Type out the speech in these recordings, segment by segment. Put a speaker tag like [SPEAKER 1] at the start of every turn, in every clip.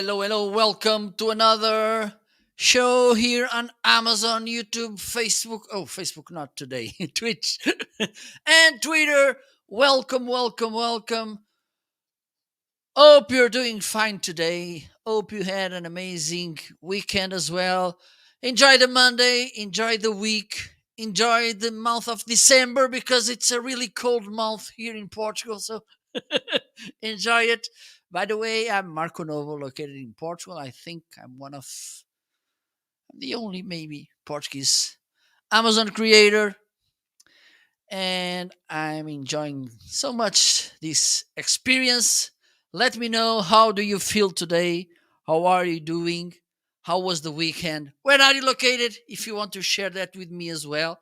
[SPEAKER 1] hello. Welcome to another show here on Amazon, YouTube, Facebook. Oh, Facebook, not today. Twitch and Twitter. Welcome. Hope you're doing fine today. Hope you had an amazing weekend as well. Enjoy the Monday, enjoy the week, enjoy the month of December because it's a really cold month here in Portugal. So enjoy it. By the way, I'm Marco Novo, located in Portugal. I think I'm one of the only, maybe, Portuguese Amazon creator, and I'm enjoying so much this experience. Let me know, how do you feel today? How are you doing? How was the weekend? Where are you located? If you want to share that with me as well.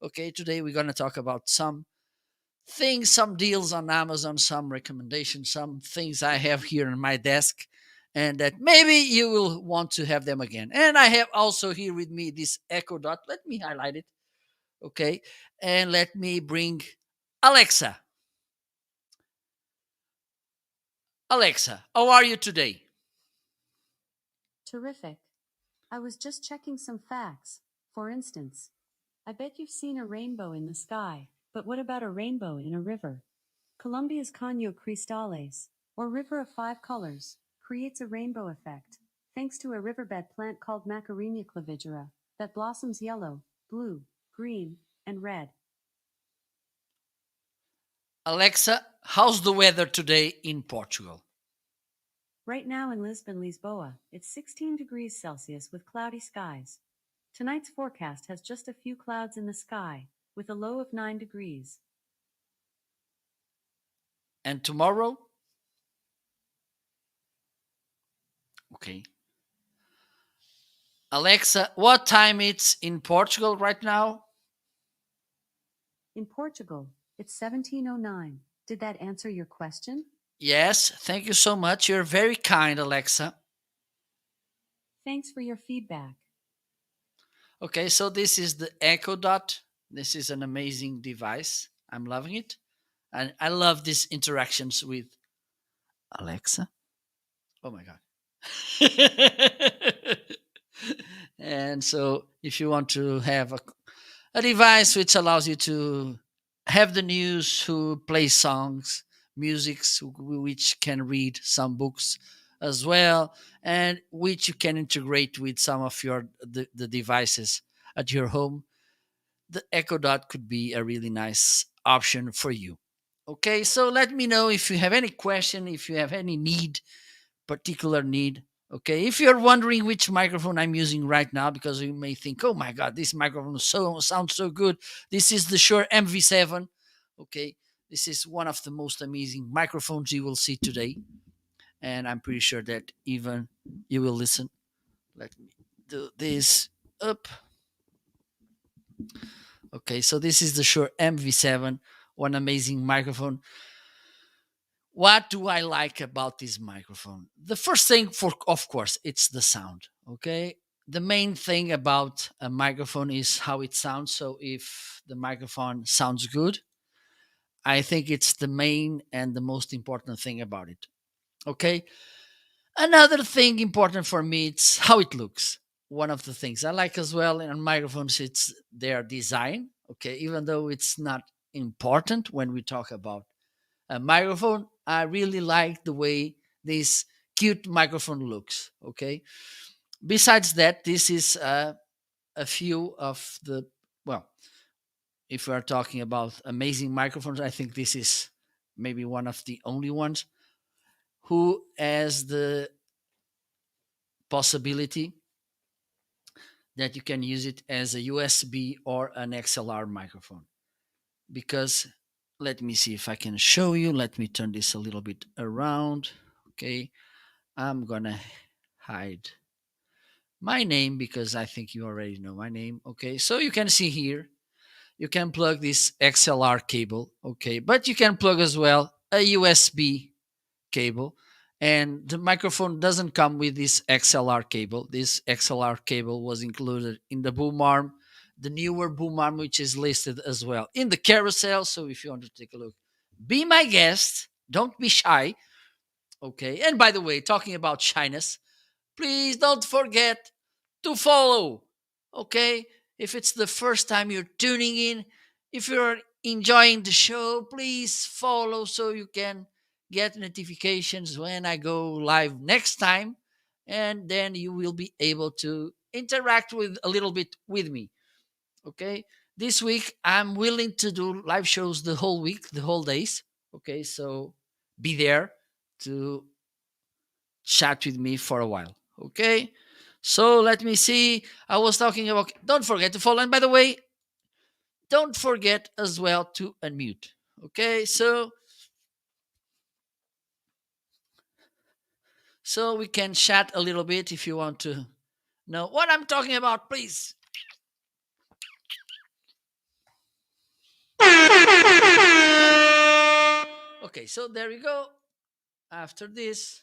[SPEAKER 1] Okay, today we're going to talk about some things, some deals on Amazon, some recommendations, some things I have here on my desk, and that maybe you will want to have them again. And I have also here with me this Echo Dot. Let me highlight it, okay? And let me bring Alexa. Alexa, how are you today?
[SPEAKER 2] Terrific. I was just checking some facts. For instance, I bet you've seen a rainbow in the sky, but what about a rainbow in a river? Colombia's Caño Cristales, or River of Five Colors, creates a rainbow effect, thanks to a riverbed plant called Macarena clavigera, that blossoms yellow, blue, green, and red.
[SPEAKER 1] Alexa, how's the weather today in Portugal?
[SPEAKER 2] Right now in Lisbon, Lisboa, it's 16 degrees Celsius with cloudy skies. Tonight's forecast has just a few clouds in the sky, with a low of 9 degrees.
[SPEAKER 1] And tomorrow? Okay. Alexa, what time it's in Portugal right now?
[SPEAKER 2] In Portugal, it's 1709. Did that answer your question?
[SPEAKER 1] Yes, thank you so much. You're very kind, Alexa.
[SPEAKER 2] Thanks for your feedback.
[SPEAKER 1] Okay, so this is the Echo Dot. This is an amazing device. I'm loving it. And I love these interactions with Alexa. Oh my God. And so, if you want to have a device which allows you to have the news, who plays songs, musics, which can read some books as well, and which you can integrate with some of the devices at your home, the Echo Dot could be a really nice option for you. Okay, so let me know if you have any question, if you have any need, particular need. Okay, if you're wondering which microphone I'm using right now, because you may think, oh my God, this microphone sounds so good. This is the Shure MV7. Okay, this is one of the most amazing microphones you will see today. And I'm pretty sure that even you will listen. Let me do this up. Okay, so this is the Shure MV7, one amazing microphone. What do I like about this microphone? The first thing, for of course, it's the sound. Okay, the main thing about a microphone is how it sounds. So if the microphone sounds good, I think it's the main and the most important thing about it. Okay, another thing important for me, it's how it looks. One of the things I like as well in microphones, it's their design. Okay, even though it's not important when we talk about a microphone, I really like the way this cute microphone looks. Okay, besides that, this is a few of the, well, if we are talking about amazing microphones, I think this is maybe one of the only ones who has the possibility that you can use it as a USB or an XLR microphone. Because let me see if I can show you. Let me turn this a little bit around. Okay, I'm gonna hide my name because I think you already know my name. Okay, so you can see here, you can plug this XLR cable. Okay, but you can plug as well a USB cable. And the microphone doesn't come with this XLR cable. This XLR cable was included in the boom arm, the newer boom arm, which is listed as well in the carousel. So if you want to take a look, be my guest. Don't be shy. Okay. And by the way, talking about shyness, please don't forget to follow. Okay. If it's the first time you're tuning in, if you're enjoying the show, please follow so you can get notifications when I go live next time. And then you will be able to interact with a little bit with me. Okay. This week, I'm willing to do live shows the whole week, the whole days. Okay. So be there to chat with me for a while. Okay. So let me see. I was talking about, don't forget to follow. And by the way, don't forget as well to unmute. Okay. So we can chat a little bit if you want to know what I'm talking about, please. Okay. So there we go. After this,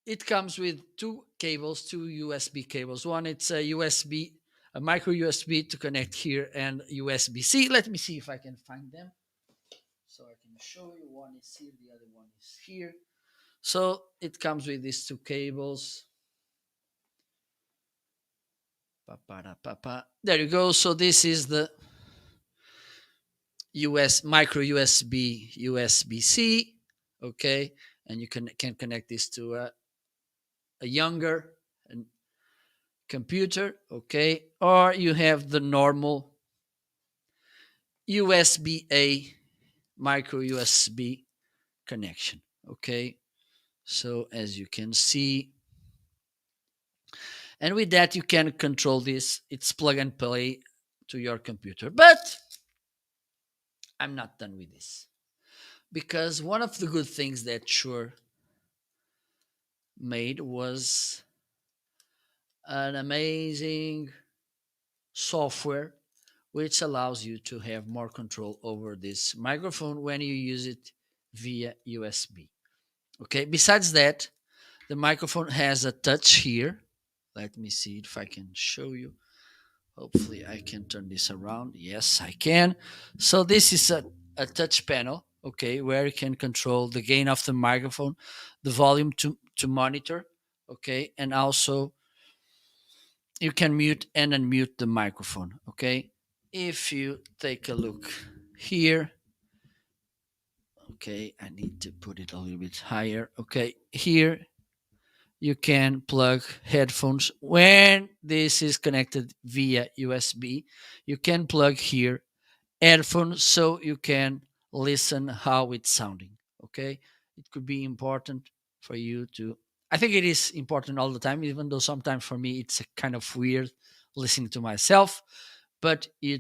[SPEAKER 1] it comes with two cables, two USB cables. One, it's a USB, a micro USB to connect here, and USB C. Let me see if I can find them so I can show you. One is here, the other one is here. So it comes with these two cables. There you go. So this is the micro USB USB C. Okay, and you can connect this to a younger computer. Okay, or you have the normal USB A micro USB connection. Okay, so as you can see, and with that you can control this. It's plug and play to your computer. But I'm not done with this, because one of the good things that Shure made was an amazing software which allows you to have more control over this microphone when you use it via USB. Okay, besides that, the microphone has a touch here. Let me see if I can show you. Hopefully, I can turn this around. Yes, I can. So, this is a touch panel, okay, where you can control the gain of the microphone, the volume to monitor, okay, and also you can mute and unmute the microphone, okay. If you take a look here, okay, I need to put it a little bit higher, okay, here you can plug headphones when this is connected via USB. You can plug here headphones so you can listen how it's sounding. Okay, it could be important for you to. I think it is important all the time, even though sometimes for me it's a kind of weird listening to myself. But you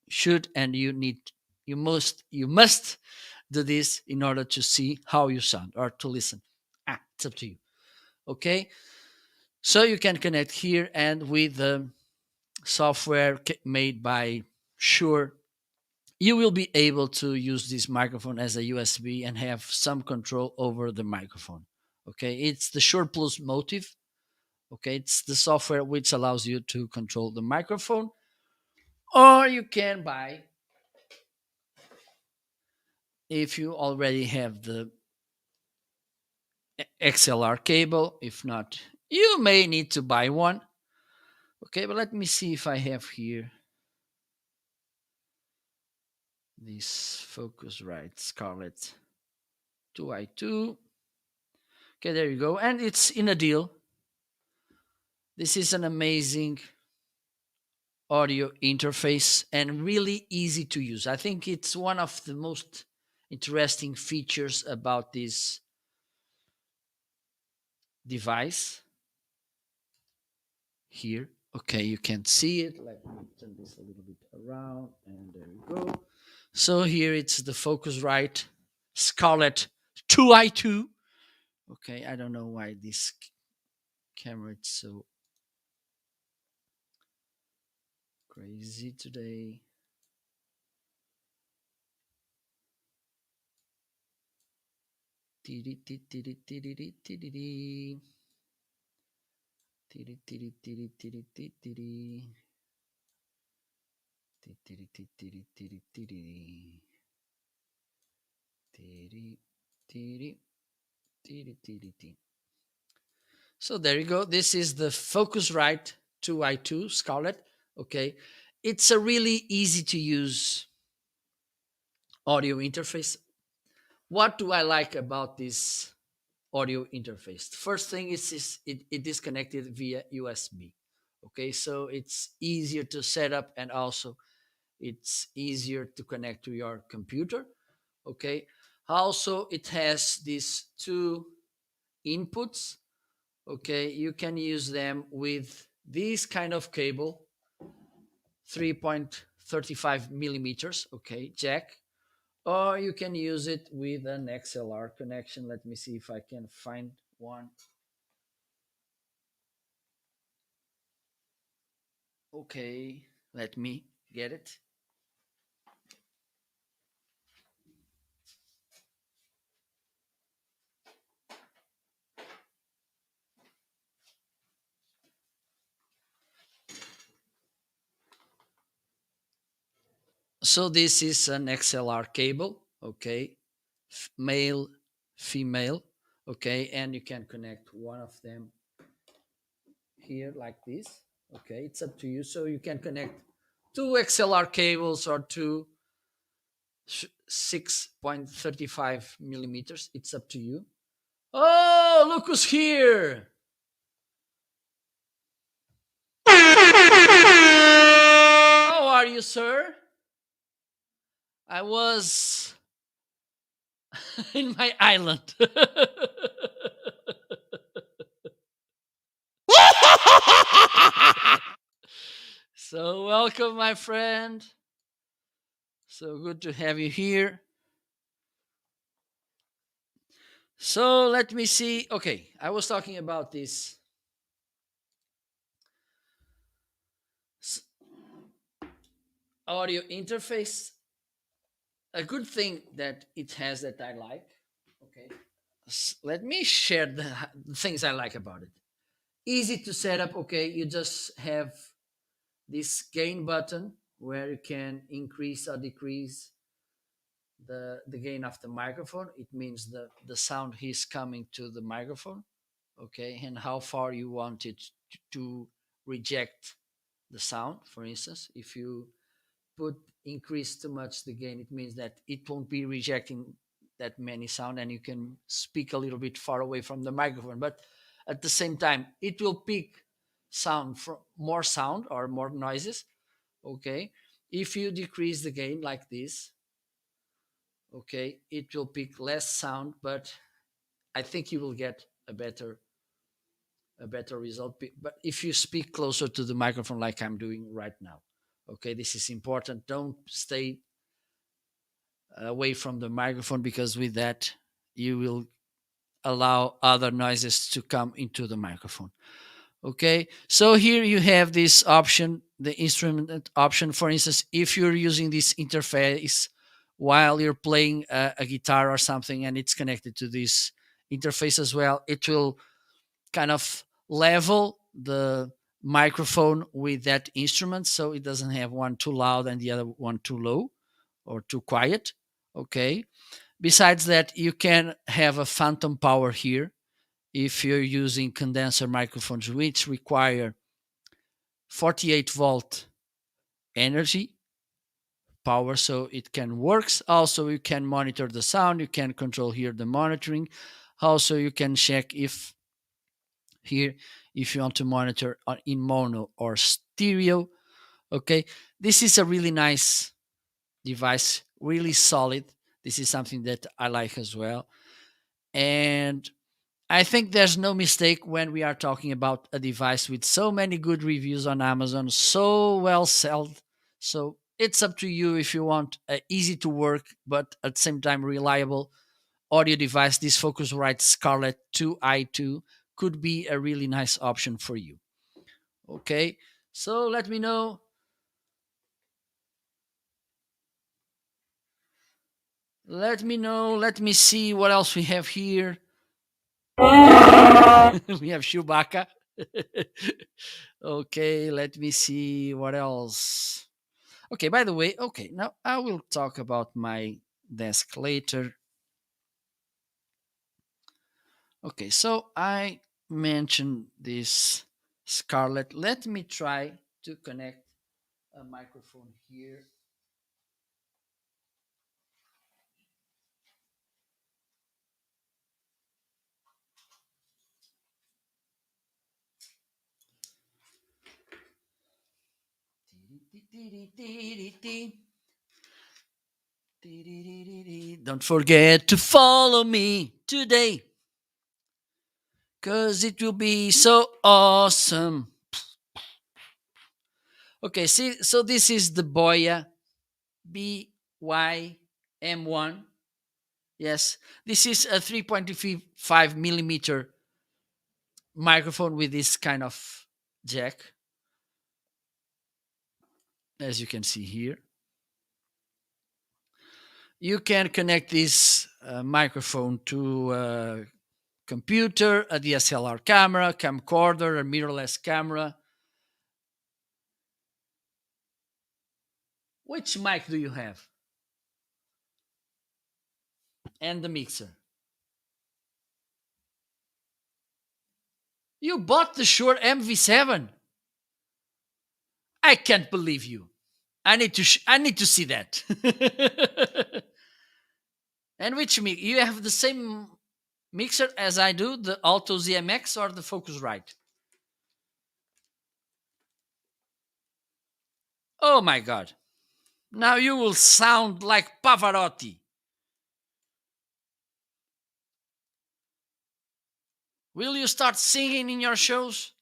[SPEAKER 1] should and you must do this in order to see how you sound or to listen. It's up to you. Okay, so you can connect here, and with the software made by Shure, you will be able to use this microphone as a USB and have some control over the microphone. Okay, it's the Shure Plus Motive. Okay, it's the software which allows you to control the microphone, or you can buy, if you already have the XLR cable. If not, you may need to buy one. Okay, but let me see if I have here this Focusrite Scarlett 2i2. Okay, there you go. And it's in a deal. This is an amazing audio interface and really easy to use. I think it's one of the most interesting features about this device here. Okay, you can see it. Let me turn this a little bit around, and there you go. So here it's the Focusrite Scarlett 2i2. Okay, I don't know why this camera is so crazy today. Tiri, tiri, tiri, tiri, tiri. So there you go. This is the Focusrite 2i2 Scarlett. Okay. It's a really easy to use audio interface. What do I like about this audio interface? First thing is it is connected via USB. Okay, so it's easier to set up and also it's easier to connect to your computer. Okay, also it has these two inputs. Okay, you can use them with this kind of cable, 3.35 millimeters. Okay, jack, or you can use it with an XLR connection. Let me see if I can find one. Okay, let me get it. So this is an XLR cable, okay, male, female, okay, and you can connect one of them here like this. Okay, it's up to you. So you can connect two XLR cables or two 6.35 millimeters. It's up to you. Oh, look who's here! How are you, sir? I was in my island. So, welcome, my friend. So good to have you here. So, let me see. Okay, I was talking about this audio interface. A good thing that it has that I like. Okay, let me share the things I like about it. Easy to set up. Okay, you just have this gain button where you can increase or decrease the gain of the microphone. It means the sound is coming to the microphone, okay, and how far you want it to reject the sound. For instance, if you put increase too much the gain, it means that it won't be rejecting that many sound and you can speak a little bit far away from the microphone, but at the same time it will pick sound from more sound or more noises. Okay, if you decrease the gain like this, okay, it will pick less sound, but I think you will get a better result. But if you speak closer to the microphone like I'm doing right now, okay, this is important. Don't stay away from the microphone because with that you will allow other noises to come into the microphone. Okay, so here you have this option, the instrument option. For instance, if you're using this interface while you're playing a guitar or something and it's connected to this interface as well, it will kind of level the microphone with that instrument so it doesn't have one too loud and the other one too low or too quiet. Okay, besides that, you can have a phantom power here if you're using condenser microphones, which require 48-volt energy power, so it can works. Also, you can monitor the sound. You can control here the monitoring. Also, you can check if here if you want to monitor in mono or stereo. Okay, this is a really nice device, really solid. This is something that I like as well, and I think there's no mistake when we are talking about a device with so many good reviews on Amazon, so well sold. So it's up to you if you want a easy to work but at the same time reliable audio device. This Focusrite Scarlett 2i2 could be a really nice option for you. Okay, so let me know. Let me know. Let me see what else we have here. We have Chewbacca. Okay, let me see what else. Okay, by the way, okay, now I will talk about my desk later. Okay, so I mentioned this Scarlett. Let me try to connect a microphone here. Don't forget to follow me today, cause it will be so awesome. Okay, see, so this is the Boya BY-M1. Yes, this is a 3.5 millimeter microphone with this kind of jack, as you can see here. You can connect this microphone to a computer, a DSLR camera, camcorder, a mirrorless camera. Which mic do you have? And the mixer. You bought the Shure MV7. I can't believe you. I need to see that. And which mic? You have the same mixer as I do, the Alto ZMX or the Focusrite? Oh my god. Now you will sound like Pavarotti. Will you start singing in your shows?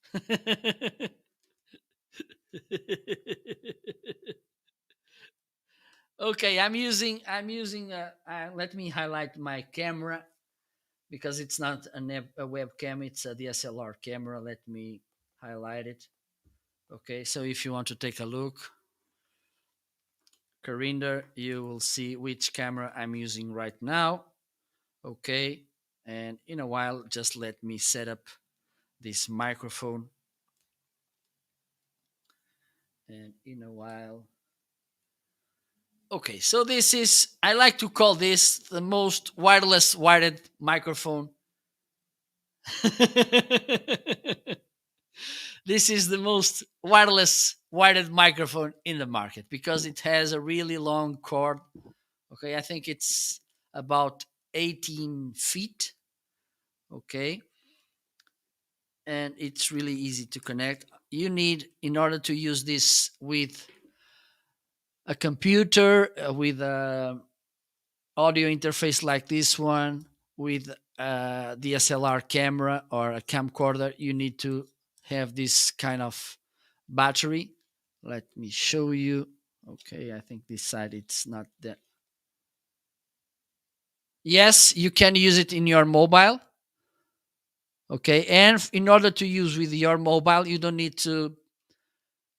[SPEAKER 1] Okay, let me highlight my camera because it's not a webcam, it's a DSLR camera. Let me highlight it. Okay, so if you want to take a look, Carinder, you will see which camera I'm using right now. Okay, and in a while, just let me set up this microphone. And in a while, okay, so this is, I like to call this the most wireless wired microphone. This is the most wireless wired microphone in the market because it has a really long cord. Okay, I think it's about 18 feet. Okay, and it's really easy to connect. You need, in order to use this with a computer, with a audio interface like this one, with a DSLR camera or a camcorder, you need to have this kind of battery. Let me show you. Okay, I think this side it's not that. Yes, you can use it in your mobile. Okay, and in order to use with your mobile, you don't need to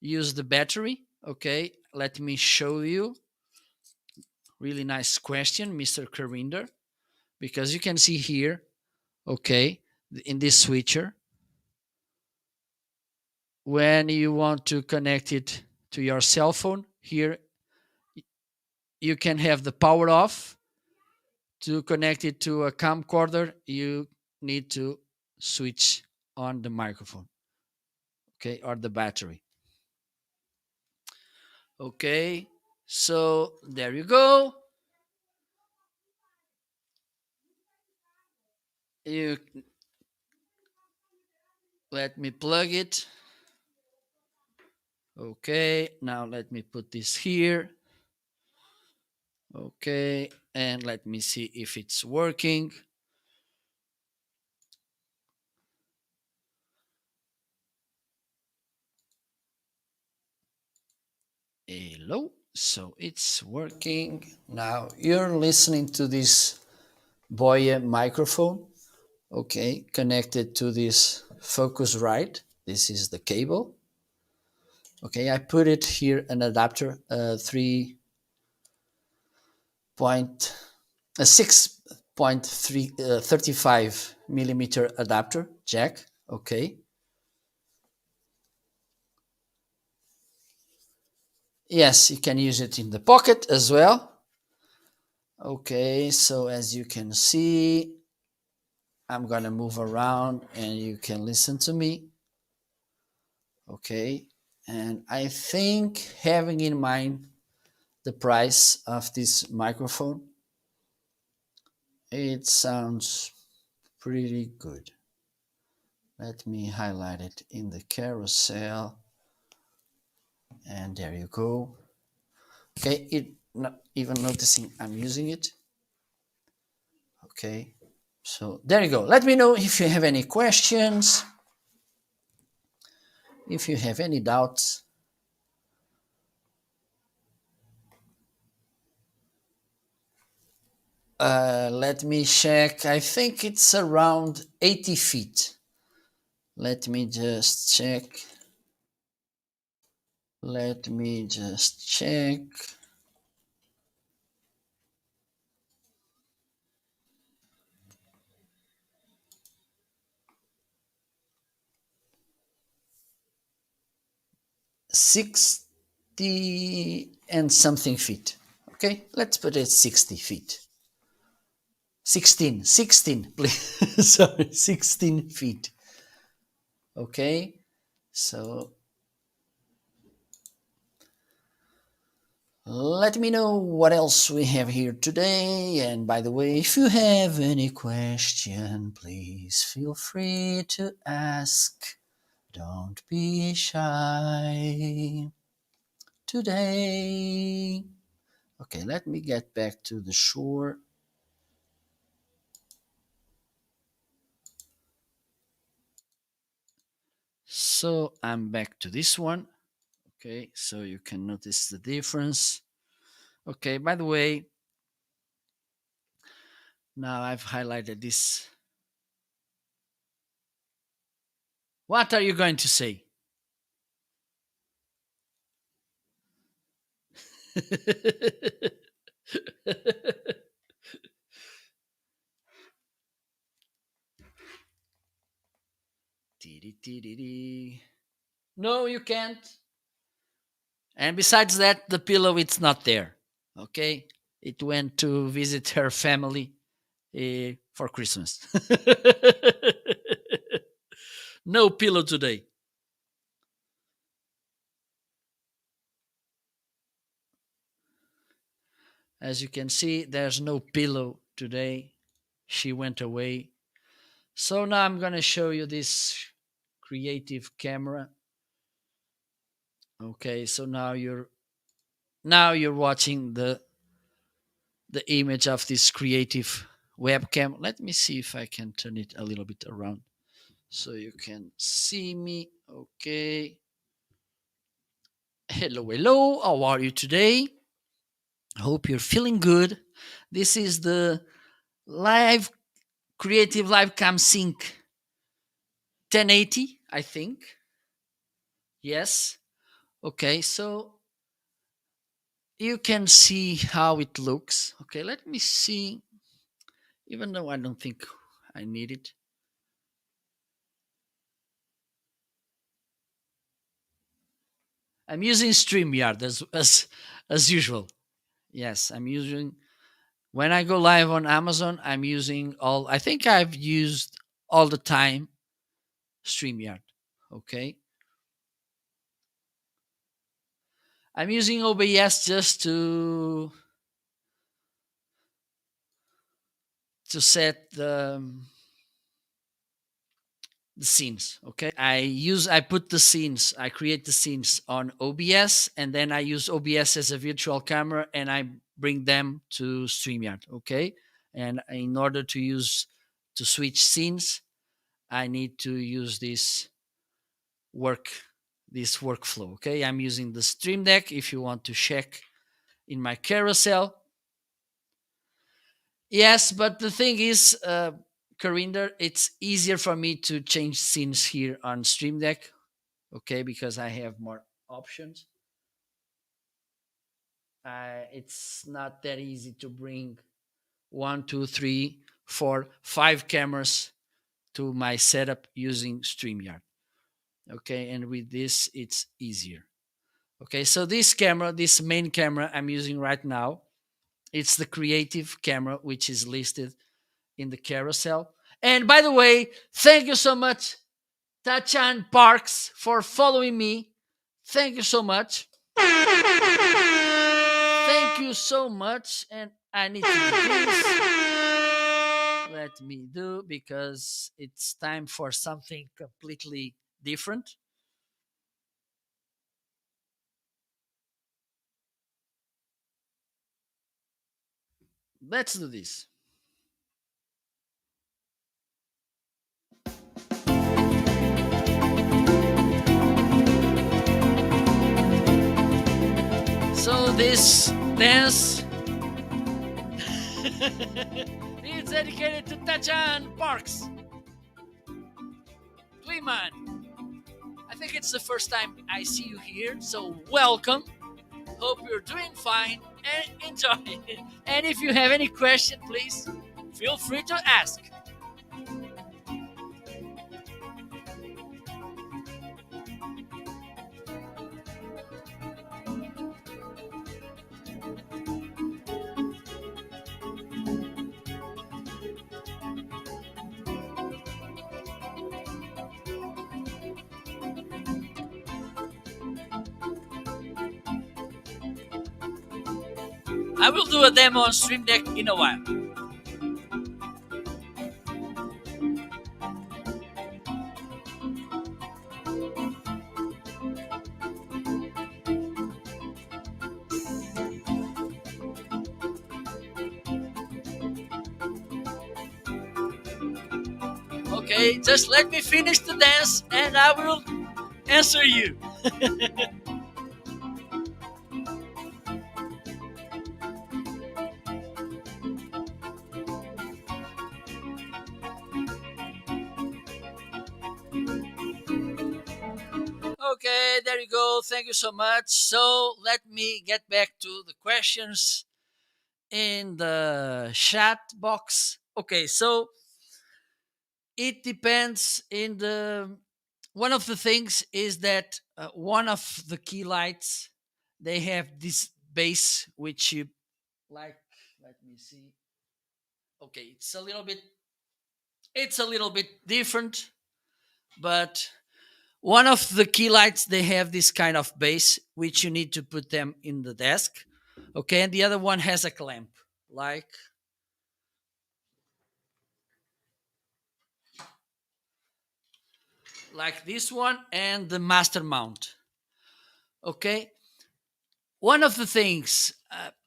[SPEAKER 1] use the battery. Okay, let me show you. Really nice question, Mr. Carinder, because you can see here, okay, in this switcher, when you want to connect it to your cell phone, here you can have the power off. To connect it to a camcorder, you need to switch on the microphone, okay, or the battery. Okay, so there you go. You let me plug it. Okay, now let me put this here. Okay, and let me see if it's working. Hello, so it's working. Now you're listening to this Boya microphone, okay, connected to this Focusrite. This is the cable. Okay, I put it here, an adapter, 6.35 millimeter adapter jack. Okay. Yes, you can use it in the pocket as well. Okay, so as you can see, I'm gonna move around and you can listen to me. Okay. And I think having in mind the price of this microphone, it sounds pretty good. Let me highlight it in the carousel. And there you go. Okay, it not even noticing I'm using it. Okay, so there you go. Let me know if you have any questions, if you have any doubts. Let me check. I think it's around 80 feet. Let me just check. Let me just check. Sixty and something feet. Okay, let's put it 60 feet. 16, please. Sorry, 16 feet. Okay, so let me know what else we have here today. And by the way, if you have any question, please feel free to ask. Don't be shy today. Okay, let me get back to the shore. So I'm back to this one. Okay, so you can notice the difference. Okay, by the way, now I've highlighted this. What are you going to say? No, you can't. And besides that, the pillow it's not there. Okay, it went to visit her family for Christmas. No pillow today. As you can see, there's no pillow today. She went away. So now I'm going to show you this creative camera. Okay, so now you're watching the image of this creative webcam. Let me see if I can turn it a little bit around so you can see me. Okay. Hello, hello. How are you today? Hope you're feeling good. This is the live creative live cam sync 1080, I think. Yes. Okay, so you can see how it looks. Okay, let me see. Even though I don't think I need it. I'm using StreamYard as usual. Yes, I'm using when I go live on Amazon, I'm using all I think I've used all the time StreamYard. Okay. I'm using OBS just to set the scenes. Okay, I put the scenes, I create the scenes on OBS, and then I use OBS as a virtual camera, and I bring them to StreamYard. Okay, and in order to switch scenes, I need to use work this workflow. Okay, I'm using the Stream Deck. If you want to check in my carousel, yes, but the thing is, Corinder, it's easier for me to change scenes here on Stream Deck, okay, because I have more options. It's not that easy to bring one, two, three, four, five cameras to my setup using StreamYard. Okay, and with this, it's easier. Okay, so this main camera I'm using right now, it's the creative camera, which is listed in the carousel. And by the way, thank you so much, Tachan Parks, for following me. Thank you so much. Thank you so much. And I need to do this. Let me do, because it's time for something completely different. Let's do this. So this dance is dedicated to Tachan Parks. Tweeman, I think it's the first time I see you here, so welcome. Hope you're doing fine and enjoy. And if you have any question, please feel free to ask. I will do a demo on Stream Deck in a while. Okay, just let me finish the dance and I will answer you. Okay, there you go. Thank you so much. So let me get back to the questions in the chat box. Okay, so it depends in the one of the things is that one of the key lights, they have this base which you like. Let me see. Okay, it's a little bit different, but one of the key lights, they have this kind of base which you need to put them in the desk. Okay, and the other one has a clamp, like this one, and the master mount. Okay, one of the things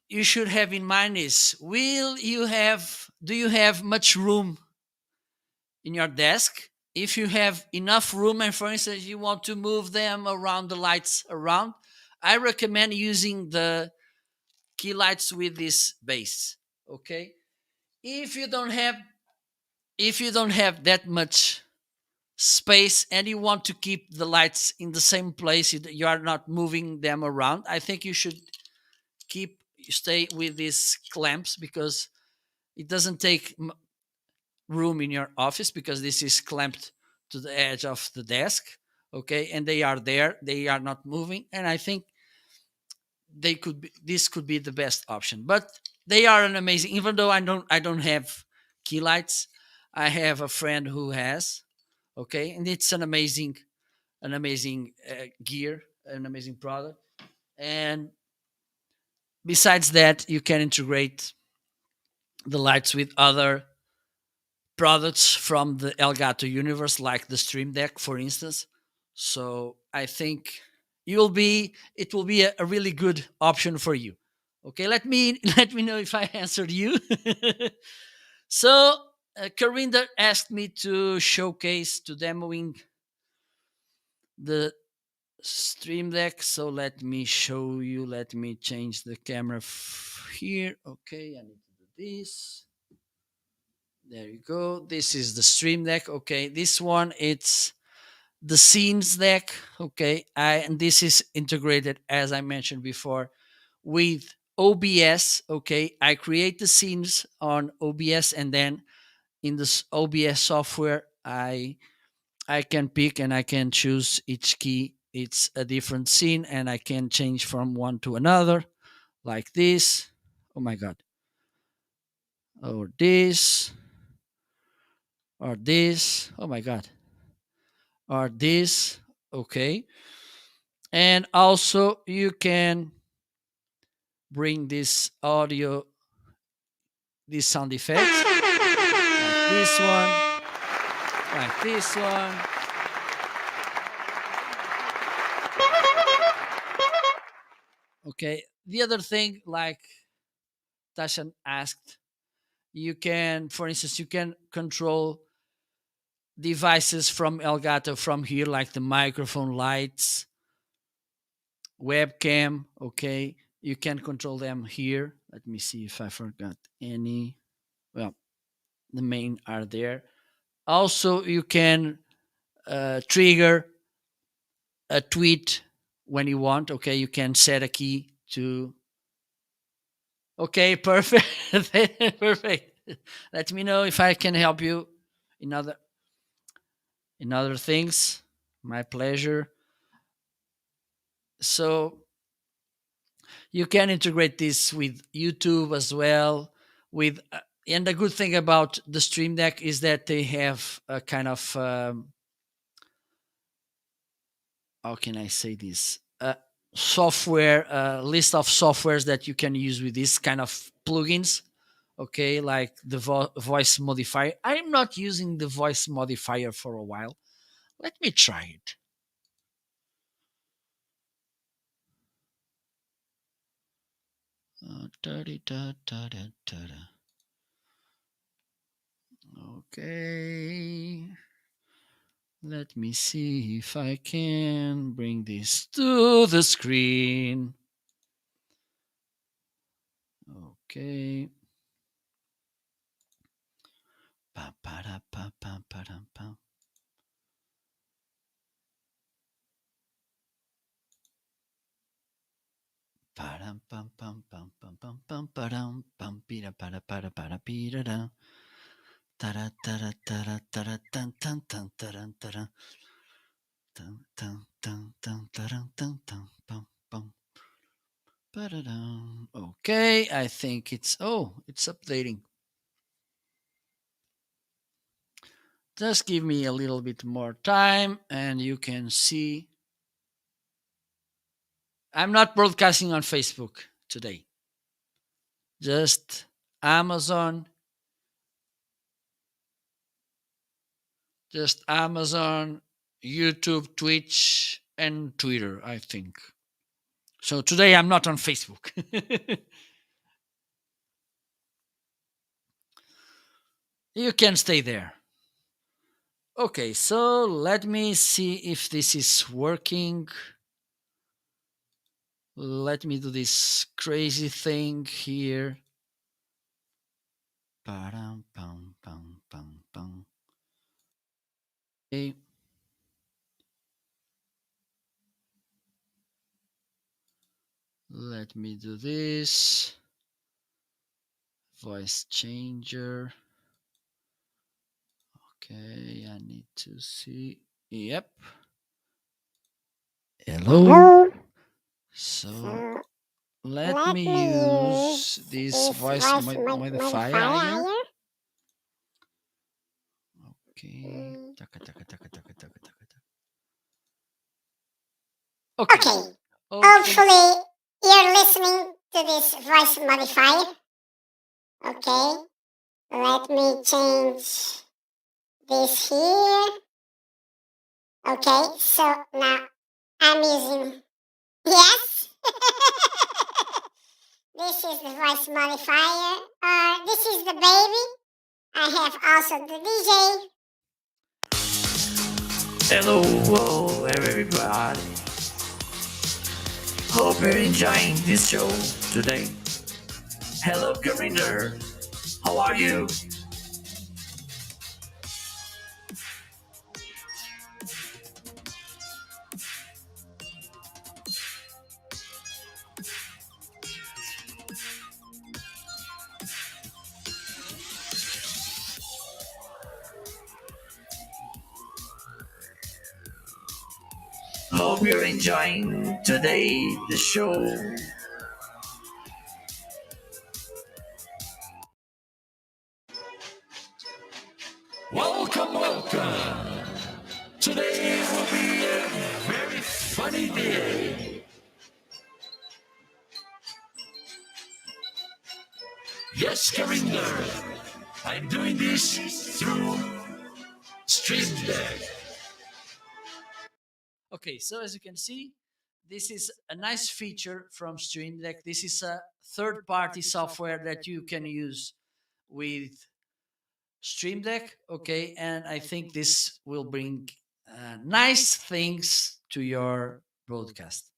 [SPEAKER 1] you should have in mind is, do you have much room in your desk? If you have enough room, and for instance you want to move them around, the lights around, I recommend using the key lights with this base. Okay, if you don't have that much space and you want to keep the lights in the same place, you are not moving them around, I think you should stay with these clamps, because it doesn't take room in your office, because this is clamped to the edge of the desk. Okay, and they are there, they are not moving, and I think this could be the best option. But they are an amazing, even though I don't have key lights, I have a friend who has. Okay, and it's an amazing gear, an amazing product. And besides that, you can integrate the lights with other products from the Elgato universe, like the Stream Deck, for instance. So I think it will be a really good option for you. Okay, let me let me know if I answered you. So Karinda asked me to showcase, to demoing the Stream Deck. So let me show you. Let me change the camera here. Okay, I need to do this. There you go. This is the Stream Deck. Okay, this one, it's the scenes deck. Okay, and this is integrated, as I mentioned before, with OBS. Okay, I create the scenes on OBS, and then in this OBS software, I can pick and I can choose each key. It's a different scene, and I can change from one to another, like this. Oh my god. Or this. or this. Oh my God. Or this. Okay. And also you can bring this audio, these sound effects, like this one, like this one. Okay. The other thing, like Tashan asked, you can, for instance, you can control devices from Elgato from here, like the microphone, lights, webcam. Okay. You can control them here. Let me see if I forgot any. Well, the main are there. Also, you can trigger a tweet when you want. Okay, you can set a key to. Okay, perfect, perfect. Let me know if I can help you in other things. My pleasure. So you can integrate this with YouTube as well. With and the good thing about the Stream Deck is that they have a kind of how can I say this? Software list of softwares that you can use with this kind of plugins. Okay, like the voice modifier. I'm not using the voice modifier for a while. Let me try it. Da-di-da-da-da-da-da. Okay. Let me see if I can bring this to the screen. Okay. Pa-pa-da-pa-pa-pa-dam-pam. Padam pam pam pam pam pam pam padam pam pira para pira da tara tara tara tara tan tan tan taran taran tan tan tan tan taran tan tan pam pam padadam. Okay, I think it's updating. Just give me a little bit more time and you can see. I'm not broadcasting on Facebook today. Just Amazon, YouTube, Twitch, and Twitter, I think. So today I'm not on Facebook. You can stay there. Okay, so let me see if this is working. Let me do this crazy thing here. Ba-dum, bum, bum, bum, bum. Okay. Let me do this. Voice changer. Okay, I need to see. Yep. Hello. So let me use this voice modifier. Okay. Okay.
[SPEAKER 3] Hopefully, you're listening to this voice modifier. Okay. Let me change this here. Okay. So now I'm using. Yes. This is the voice modifier. This is the baby. I have also the DJ.
[SPEAKER 1] Hello, everybody. Hope you're enjoying this show today. Hello, Garinder. How are you? Hope you're enjoying today the show. Welcome will be a very funny day. Yes, Karinder, I'm doing this through Stream Deck. Okay, so as you can see, this is a nice feature from Stream Deck. This is a third-party software that you can use with Stream Deck. Okay, and I think this will bring nice things to your broadcast.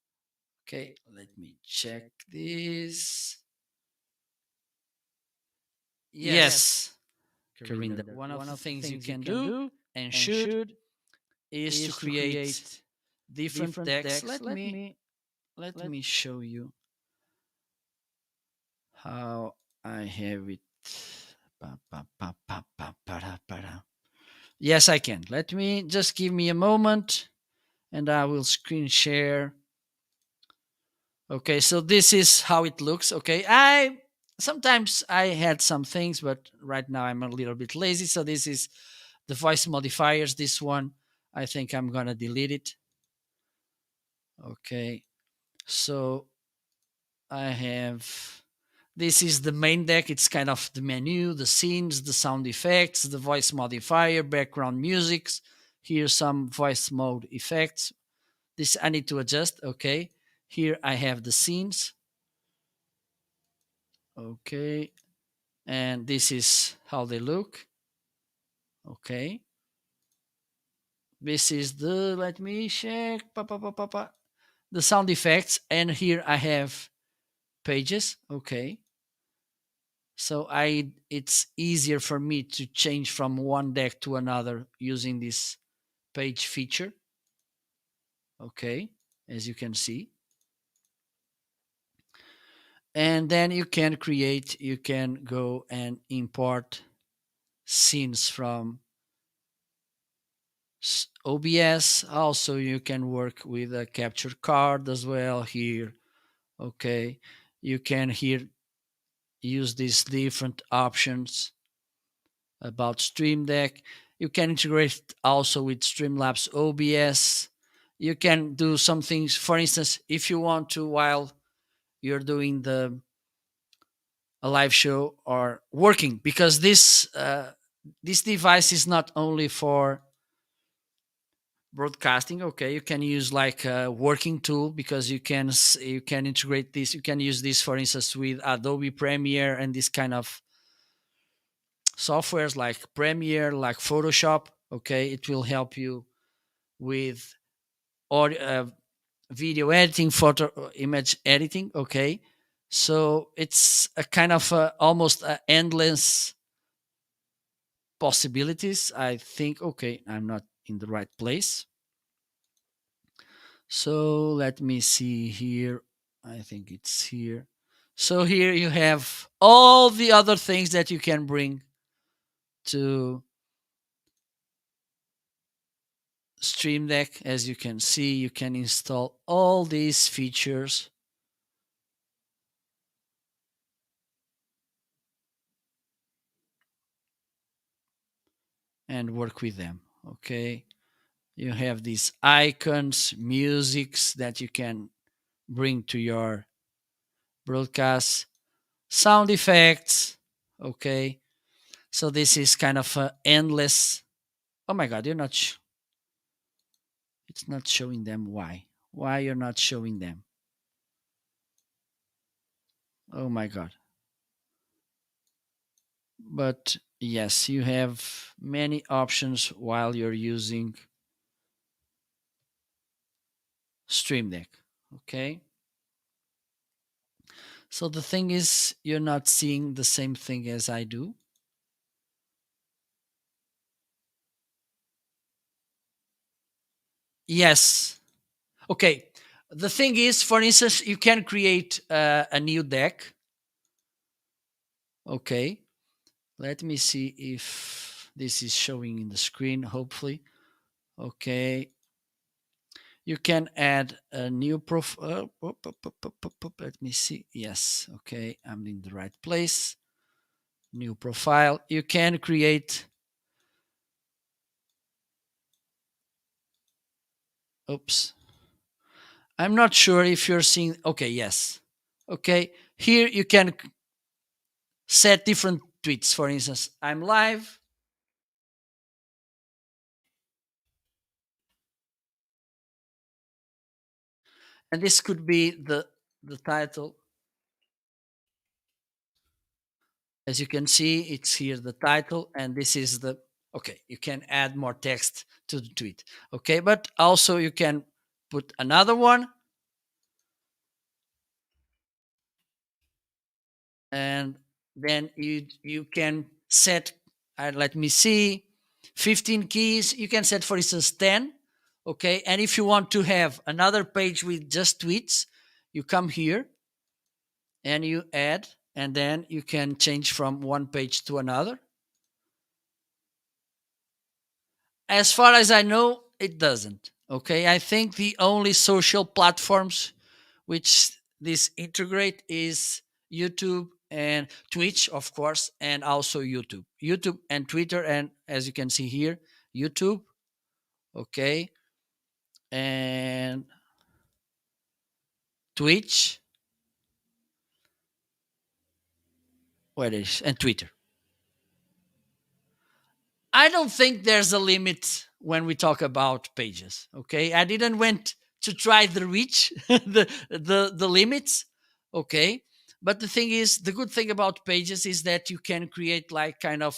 [SPEAKER 1] Okay, let me check this. Yes, Karinda, one of the things you can do and should is to create different decks. Let me show you how I have it. Pa, pa, pa, pa, pa, para, para. Yes, I can. Let me just give me a moment and I will screen share. Okay, so this is how it looks. Okay, I sometimes I had some things, but right now I'm a little bit lazy. So this is the voice modifiers. This one, I think I'm gonna delete it. Okay, so I have this is the main deck. It's kind of the menu, the scenes, the sound effects, the voice modifier, background musics. Here's some voice mode effects. This I need to adjust. Okay, here I have the scenes. Okay, and this is how they look. Okay, this is the let me check pa, pa, pa, pa, pa. The sound effects, and here I have pages. Okay, so I it's easier for me to change from one deck to another using this page feature. Okay, as you can see, and then you can go and import scenes from OBS. Also, you can work with a capture card as well here. Okay, you can here use these different options about Stream Deck. You can integrate also with Streamlabs OBS. You can do some things. For instance, if you want to, while you're doing a live show or working, because this device is not only for broadcasting. Okay, you can use like a working tool because you can integrate this. You can use this, for instance, with Adobe Premiere and this kind of softwares like Premiere, like Photoshop. Okay, it will help you with audio, video editing, photo, image editing. Okay, so it's a kind of almost endless possibilities. I think. Okay, I'm not in the right place. So let me see here. I think it's here. So here you have all the other things that you can bring to Stream Deck. As you can see, you can install all these features. And work with them. Okay. You have these icons, musics that you can bring to your broadcast, sound effects. Okay. So this is kind of endless. Oh my God, you're not. It's not showing them. Why you're not showing them? Oh my God. But yes, you have many options while you're using Stream Deck. Okay. So the thing is, you're not seeing the same thing as I do. Yes. Okay. The thing is, for instance, you can create a new deck. Okay. Let me see if this is showing in the screen, hopefully. Okay. You can add a new profile. Let me see. Yes. Okay. I'm in the right place. New profile. You can create Oops. I'm not sure if you're seeing. Okay, yes. Okay, here you can set different tweets. For instance, I'm live, and this could be the title. As you can see, it's here the title, and this is the. Okay, you can add more text to the tweet. Okay, but also you can put another one, and then you can set. Let me see, 15 keys. You can set, for instance, 10. Okay, and if you want to have another page with just tweets, you come here and you add, and then you can change from one page to another. As far as I know, it doesn't. Okay, I think the only social platforms which this integrate is YouTube and Twitch, of course, and also YouTube and Twitter, and as you can see here, YouTube. Okay, and Twitch, where is, and Twitter. I don't think there's a limit when we talk about pages. Okay, I didn't went to try the reach the limits. Okay, but the thing is, the good thing about pages is that you can create like kind of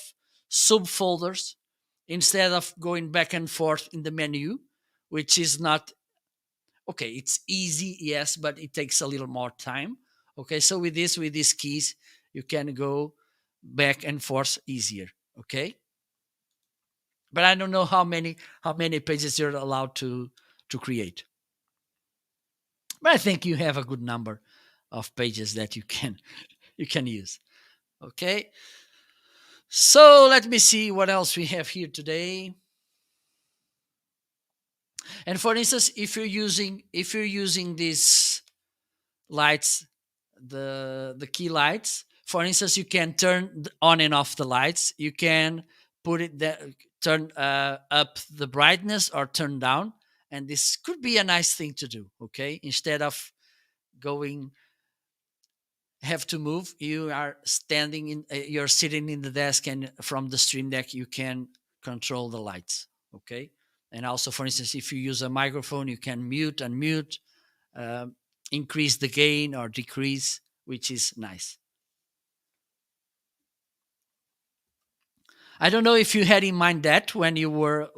[SPEAKER 1] subfolders instead of going back and forth in the menu, which is not okay. It's easy, yes, but it takes a little more time. Okay, so with this, with these keys, you can go back and forth easier. Okay, but I don't know how many pages you're allowed to create. But I think you have a good number of pages that you can use. Okay. So let me see what else we have here today. And for instance, if you're using these lights, the key lights, for instance, you can turn on and off the lights. You can put it there, turn up the brightness or turn down, and this could be a nice thing to do. Okay, instead of going have to move, you are standing in, you're sitting in the desk, and from the stream deck you can control the lights. Okay, and also, for instance, if you use a microphone, you can mute, unmute, uh, increase the gain or decrease, which is nice. I don't know if you had in mind that when you were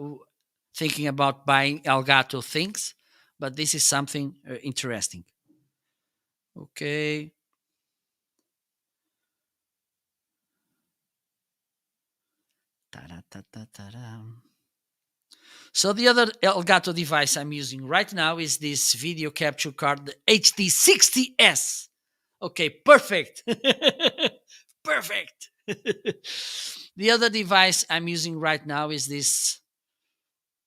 [SPEAKER 1] thinking about buying Elgato things, but this is something interesting. Okay. Ta-da-ta-ta-ta-da. So the other Elgato device I'm using right now is this video capture card, the HD60S. Okay, perfect. Perfect. The other device I'm using right now is this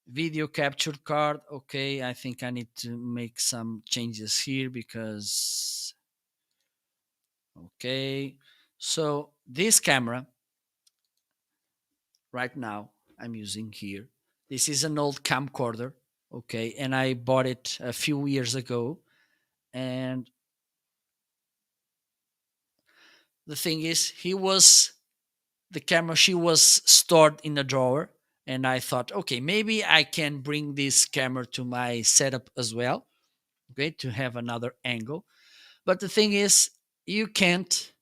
[SPEAKER 1] video capture card. Okay, I think I need to make some changes here because okay. So this camera right now I'm using here. This is an old camcorder, okay, and I bought it a few years ago. And the thing is, the camera, she was stored in a drawer, and I thought, okay, maybe I can bring this camera to my setup as well, okay, to have another angle. But the thing is, you can't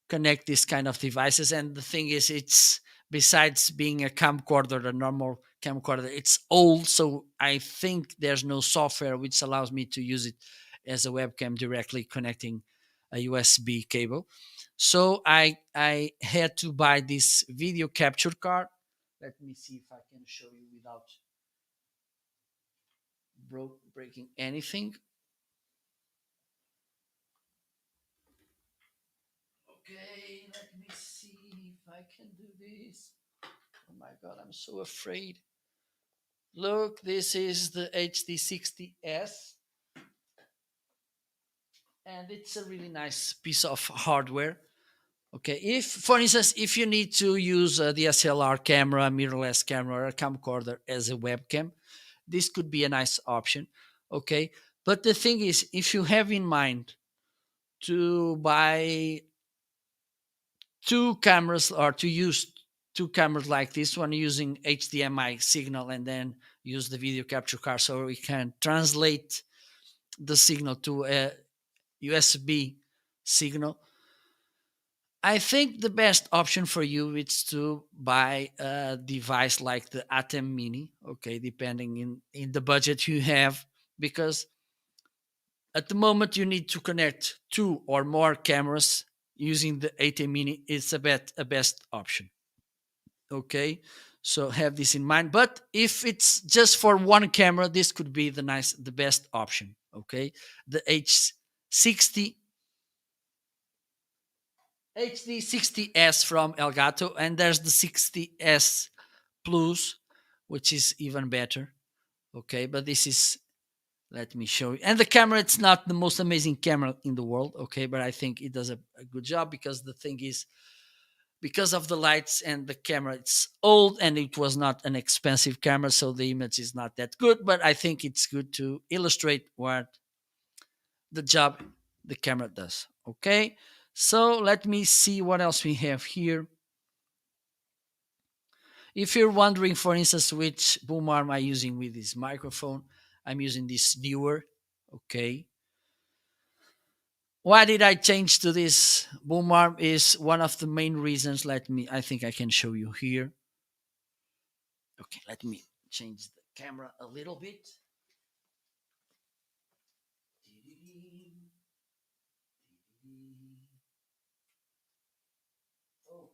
[SPEAKER 1] connect these kind of devices, and the thing is, it's besides being a camcorder, a normal camcorder, it's old, so I think there's no software which allows me to use it as a webcam directly connecting a USB cable. So I had to buy this video capture card. Let me see if I can show you without breaking anything. Okay, let me see if I can do this. Oh my god, I'm so afraid. Look, this is the HD60S, and it's a really nice piece of hardware. Okay, if for instance, if you need to use a DSLR camera, mirrorless camera, or a camcorder as a webcam, this could be a nice option. Okay, but the thing is, if you have in mind to buy two cameras or to use two cameras like this one using HDMI signal and then use the video capture card so we can translate the signal to a USB signal. I think the best option for you is to buy a device like the Atem Mini, okay, depending in the budget you have, because at the moment you need to connect two or more cameras using the Atem Mini. It's a best option. Okay, so have this in mind. But if it's just for one camera, this could be the best option. Okay, the H60 HD60S from Elgato, and there's the 60S Plus, which is even better. Okay, but this is, let me show you. And the camera, it's not the most amazing camera in the world. Okay, but I think it does a good job, because the thing is, because of the lights and the camera, it's old and it was not an expensive camera, so the image is not that good, but I think it's good to illustrate what the job the camera does. Okay, so let me see what else we have here. If you're wondering, for instance, which boom arm I'm using with this microphone, I'm using this Newer. Okay, why did I change to this boom arm is one of the main reasons. I think I can show you here. Okay, let me change the camera a little bit. Okay.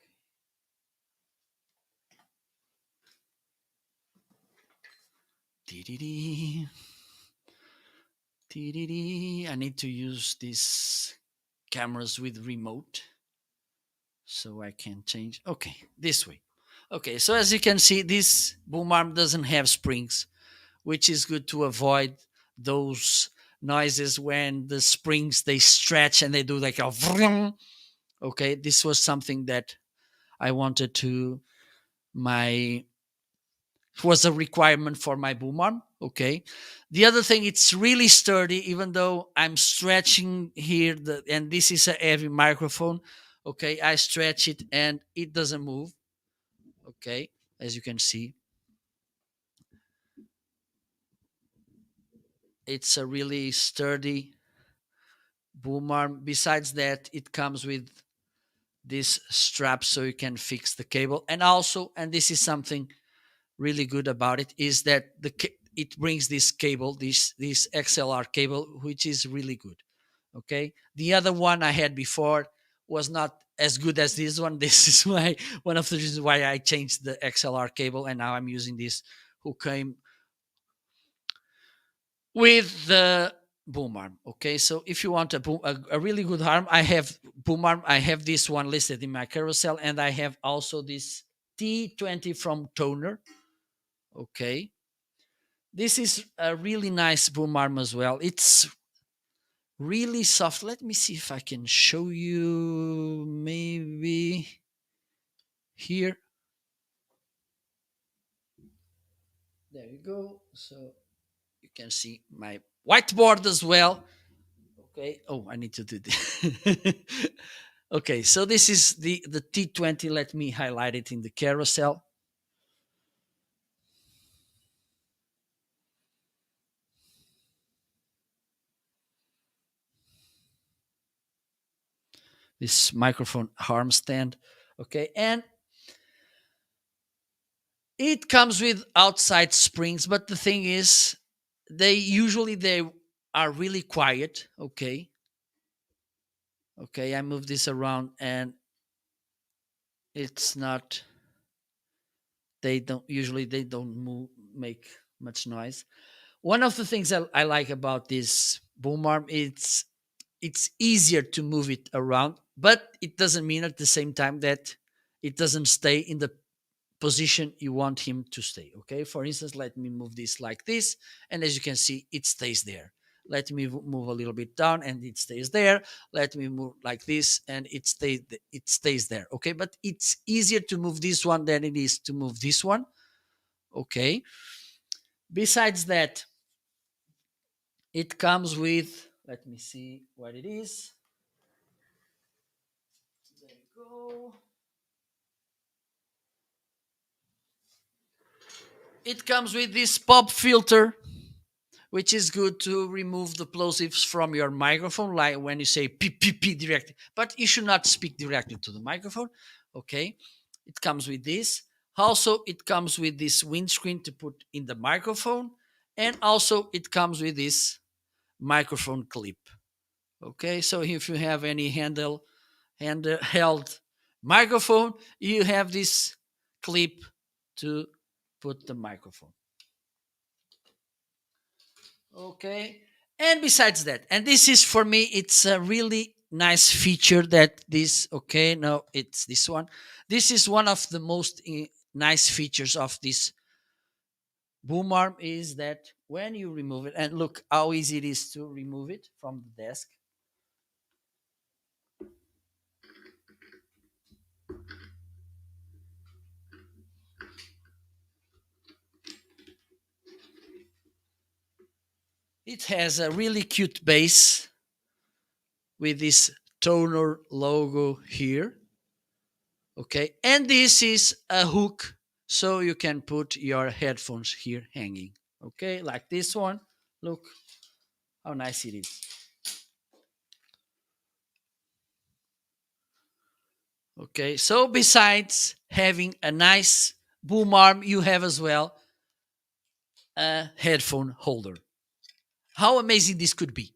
[SPEAKER 1] I need to use these cameras with remote so I can change. Okay, this way. Okay, so as you can see, this boom arm doesn't have springs, which is good to avoid those noises when the springs they stretch and they do like a vroom. Okay, this was something that I wanted to my was a requirement for my boom arm. Okay, the other thing, it's really sturdy even though I'm stretching here and this is a heavy microphone. Okay, I stretch it and it doesn't move. Okay, as you can see, it's a really sturdy boom arm. Besides that, it comes with this strap so you can fix the cable, and also, and this is something really good about it, is that it brings this cable, this XLR cable, which is really good. Okay, the other one I had before was not as good as this one. This is why one of the reasons why I changed the XLR cable, and now I'm using this, who came with the boom arm. Okay, so if you want a really good arm, I have boom arm. I have this one listed in my carousel, and I have also this T20 from Toner. Okay, this is a really nice boom arm as well. It's really soft. Let me see if I can show you, maybe here. There you go. So you can see my whiteboard as well. Okay. Oh, I need to do this. Okay, so this is the T20. Let me highlight it in the carousel. This microphone arm stand. Okay, and it comes with outside springs, but the thing is, they are really quiet. Okay. Okay, I move this around and it's not, they don't move, make much noise. One of the things I like about this boom arm, it's easier to move it around, but it doesn't mean at the same time that it doesn't stay in the position you want him to stay. Okay, for instance, let me move this like this, and as you can see, it stays there. Let me move a little bit down and it stays there. Let me move like this and it stays there. Okay, but it's easier to move this one than it is to move this one. Okay, Besides that, it comes with, let me see what it is. There you go. It comes with this pop filter, which is good to remove the plosives from your microphone, like when you say p p p directly. But you should not speak directly to the microphone. Okay, it comes with this. Also, it comes with this windscreen to put in the microphone, and also it comes with this microphone clip. Okay, so if you have any handheld microphone, you have this clip to put the microphone. Okay. And besides that, and this is for me, it's a really nice feature that this, okay, no, it's this one. This is one of the most nice features of this boom arm is that when you remove it, and look how easy it is to remove it from the desk. It has a really cute base with this toner logo here. Okay, and this is a hook so you can put your headphones here hanging. Okay, like this one. Look how nice it is. Okay, so besides having a nice boom arm, you have as well a headphone holder. How amazing this could be.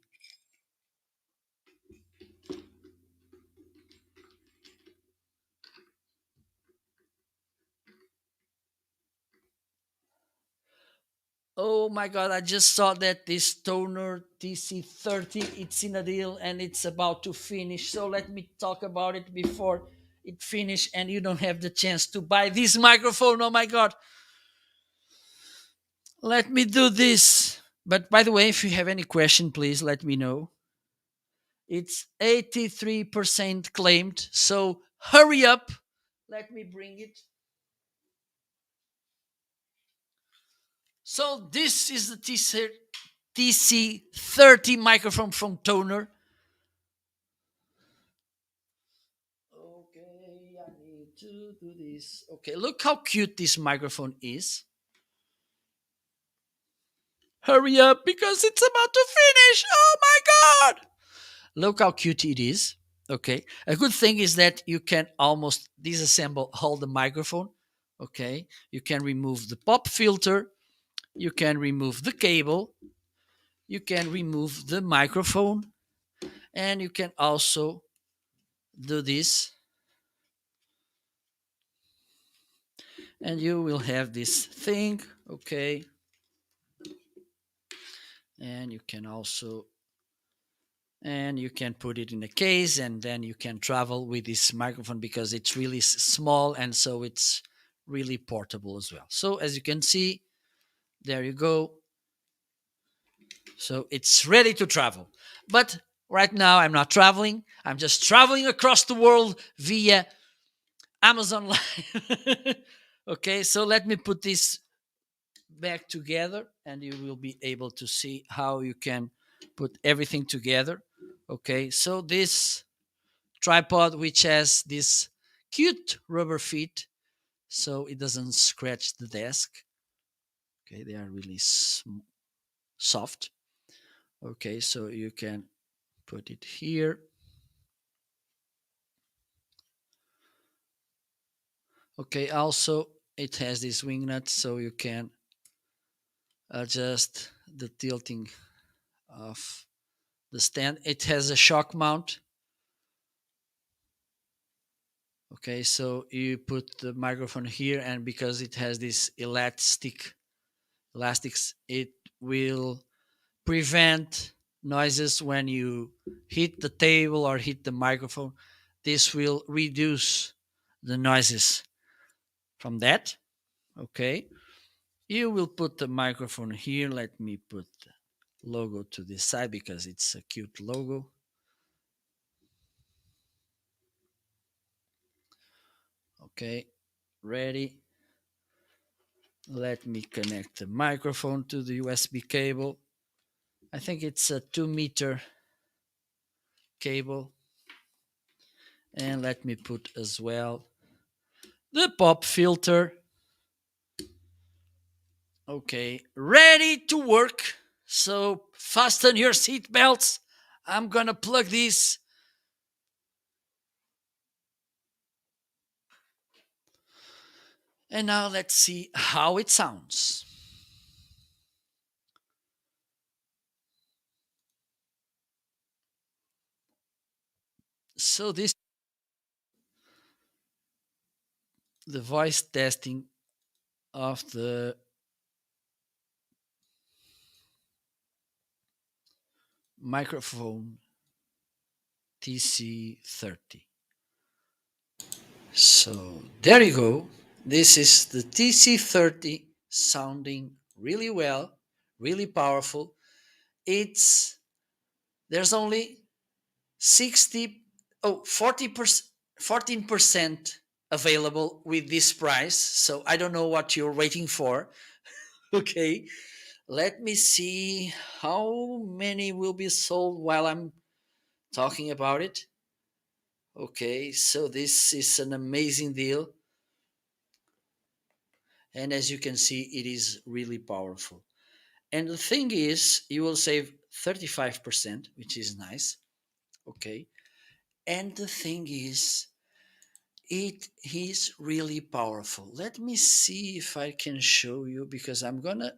[SPEAKER 1] Oh my god, I just saw that this toner TC30, it's in a deal and it's about to finish. So let me talk about it before it finish and you don't have the chance to buy this microphone. Oh my god. Let me do this. But by the way, if you have any question, please let me know. It's 83% claimed. So hurry up. Let me bring it. So this is the TC30 microphone from Toner. Okay, I need to do this. Okay, look how cute this microphone is. Hurry up because it's about to finish. Oh my god! Look how cute it is. Okay, a good thing is that you can almost disassemble all the microphone. Okay, you can remove the pop filter, you can remove the cable, you can remove the microphone, and you can also do this, and you will have this thing. Okay, and you can also, and you can put it in a case and then you can travel with this microphone because it's really small and so it's really portable as well. So as you can see, there you go. So it's ready to travel. But right now I'm not traveling, I'm just traveling across the world via Amazon Live. Okay, so let me put this back together and you will be able to see how you can put everything together. Okay, so this tripod which has this cute rubber feet so it doesn't scratch the desk. Okay, they are really soft. Okay, so you can put it here. Okay, also it has this wing nut so you can adjust the tilting of the stand. It has a shock mount. Okay, so you put the microphone here and because it has this elastics, it will prevent noises when you hit the table or hit the microphone. This will reduce the noises from that. Okay, you will put the microphone here. Let me put the logo to this side because it's a cute logo. Okay, ready. Let me connect the microphone to the USB cable. I think it's a 2-meter cable. And let me put as well the pop filter. Okay, ready to work. So fasten your seat belts. I'm gonna plug this. And now let's see how it sounds. So this the voice testing of the microphone TC30. So there you go. This is the TC30 sounding really well, really powerful. It's there's only 60 oh 40% 14% available with this price. So I don't know what you're waiting for. Okay. Let me see how many will be sold while I'm talking about it. Okay, so this is an amazing deal. And as you can see, it is really powerful. And the thing is, you will save 35%, which is nice. Okay. And the thing is, it is really powerful. Let me see if I can show you because I'm gonna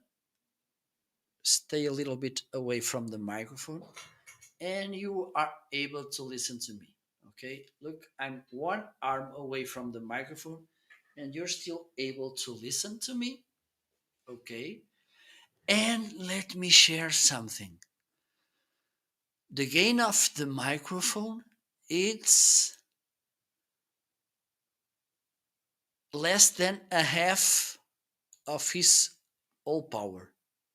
[SPEAKER 1] stay a little bit away from the microphone and you are able to listen to me. Okay, look, I'm one arm away from the microphone and you're still able to listen to me. Okay, and let me share something. The gain of the microphone, it's less than a half of his all power.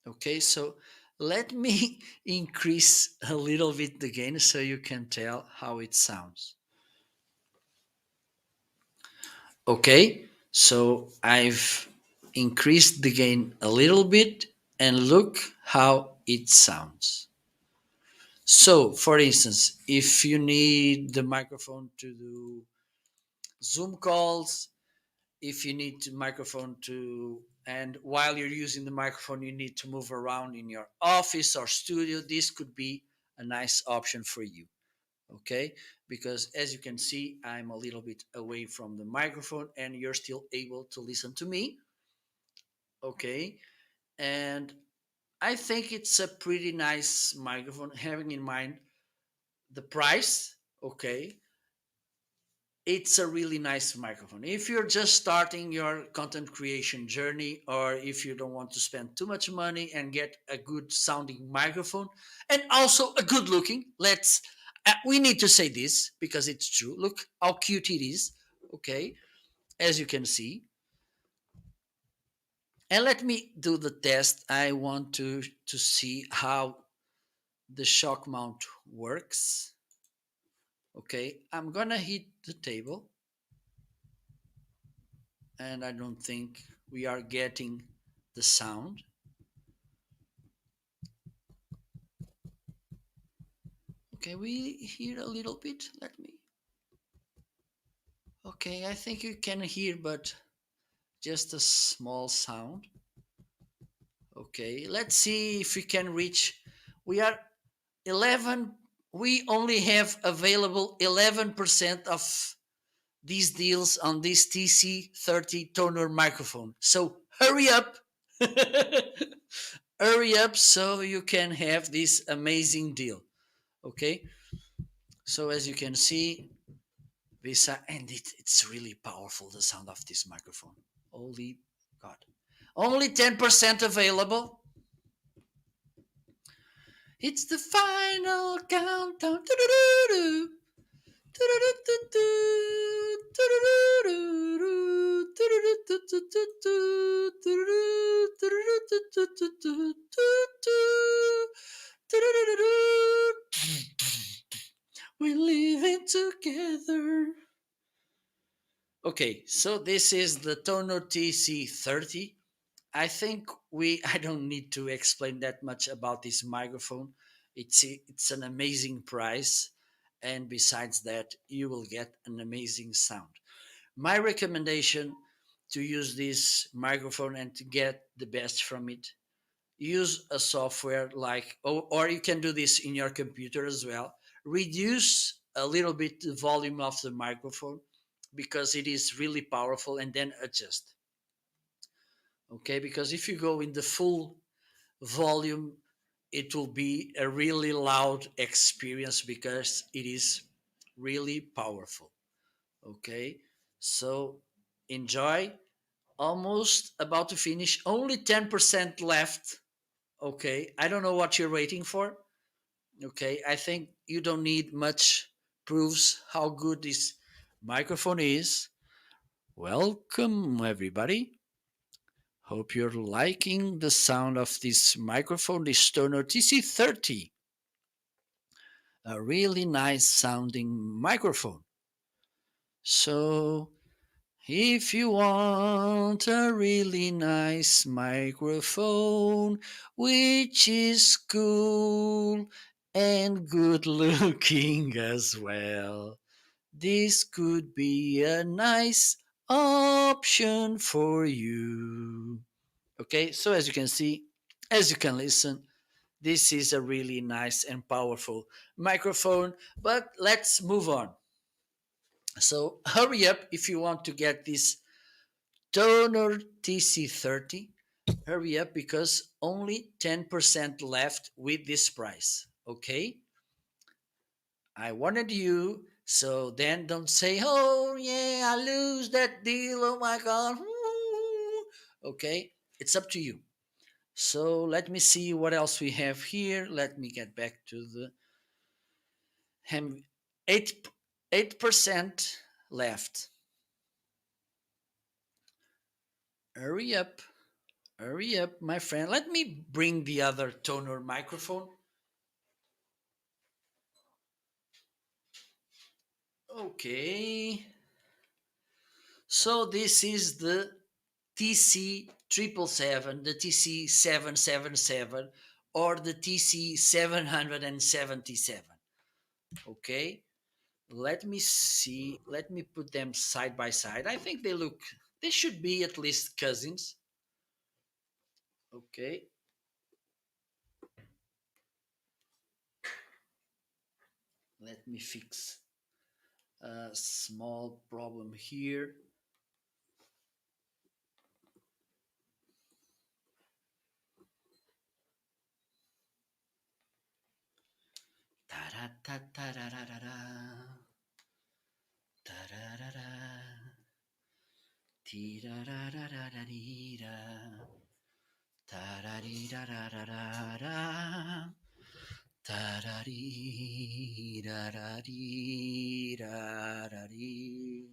[SPEAKER 1] Okay, so let me increase a little bit the gain so you can tell how it sounds. Okay, so I've increased the gain a little bit and look how it sounds. So, for instance, if you need the microphone to do Zoom calls, if you need the microphone to, and while you're using the microphone, you need to move around in your office or studio, this could be a nice option for you. Okay, because as you can see, I'm a little bit away from the microphone and you're still able to listen to me. Okay, and I think it's a pretty nice microphone, having in mind the price. Okay, it's a really nice microphone. If you're just starting your content creation journey, or if you don't want to spend too much money and get a good sounding microphone and also a good looking, we need to say this because it's true. Look how cute it is. Okay, as you can see. And let me do the test. I want to see how the shock mount works. Okay, I'm gonna hit the table and I don't think we are getting the sound. Okay, we hear a little bit. Let me. Okay, I think you can hear, but just a small sound. Okay, let's see if we can reach. We are 11. We only have available 11% of these deals on this TC30 toner microphone. So hurry up. Hurry up so you can have this amazing deal. Okay, so as you can see, Visa, and it's really powerful, the sound of this microphone. Holy God. Only 10% available. It's the final countdown. We're living together. Okay, so this is the Tono TC30. I think I don't need to explain that much about this microphone. It's an amazing price, and besides that, you will get an amazing sound. My recommendation to use this microphone and to get the best from it, use a software like, or you can do this in your computer as well. Reduce a little bit the volume of the microphone because it is really powerful, and then adjust. Okay, because if you go in the full volume, it will be a really loud experience because it is really powerful. Okay, so enjoy. Almost about to finish, only 10% left. Okay, I don't know what you're waiting for. Okay, I think you don't need much proofs how good this microphone is. Welcome, everybody. Hope you're liking the sound of this microphone, this Stoner TC30. A really nice sounding microphone. So, if you want a really nice microphone, which is cool and good looking as well, this could be a nice option for you. Okay, so as you can see, as you can listen, this is a really nice and powerful microphone. But let's move on. So hurry up if you want to get this Toner TC30. Hurry up because only 10% left with this price. Okay? I wanted you, so then don't say, oh yeah, I lose that deal. Oh my God. Okay? It's up to you. So let me see what else we have here. Let me get back to the hem. 8% left. Hurry up. Hurry up, my friend. Let me bring the other toner microphone. Okay. So this is the TC 777, the TC 777, or the TC 777. Okay. Let me see. Let me put them side by side. I think they should be at least cousins. Okay. Let me fix a small problem here. Ta-da-ta-ta-da-da-da-da. Ta-da-da-da. Ti-da-da-da-da-da-dee-da. Ta-da-dee-da-da-da-da-da. Ta-da-dee-da-da-dee-da-da-dee.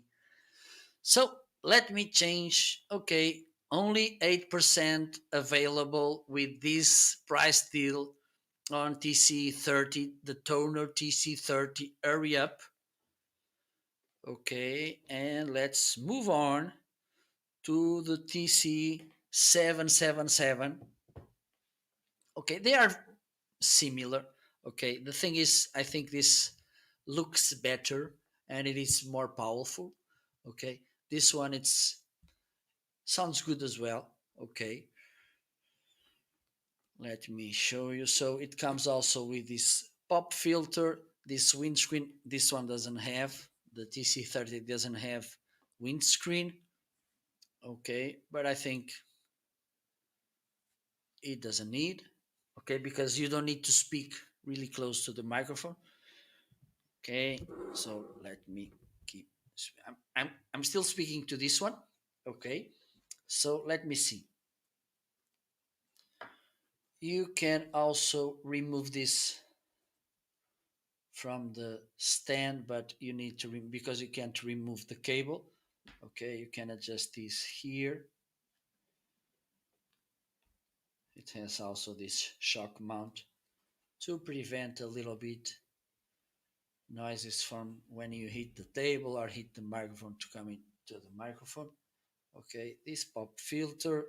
[SPEAKER 1] So let me change. Okay, only 8% available with this price deal on TC30, the toner TC30. Hurry up. Okay, and let's move on to the TC777. Okay, they are similar. Okay, the thing is, I think this looks better and it is more powerful. Okay, this one it's sounds good as well. Okay, let me show you. So it comes also with this pop filter, this windscreen. This one doesn't have, the TC30 doesn't have windscreen. Okay, but I think it doesn't need. Okay, because you don't need to speak really close to the microphone. Okay, so let me keep. I'm still speaking to this one. Okay, so let me see. You can also remove this from the stand, but you need to because you can't remove the cable. Okay, you can adjust this here. It has also this shock mount to prevent a little bit noises from when you hit the table or hit the microphone to come into the microphone. Okay, this pop filter.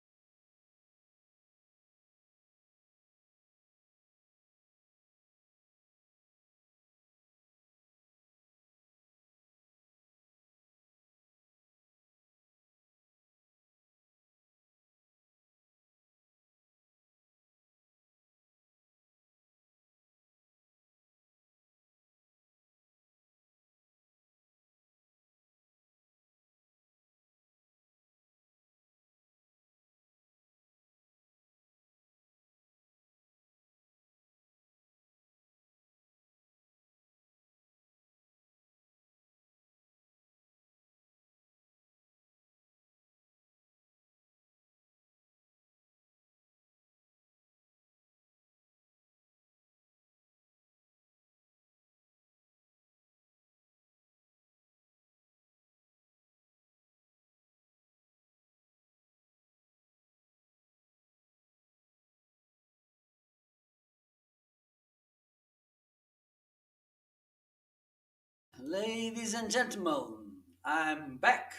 [SPEAKER 1] Ladies and gentlemen, I'm back.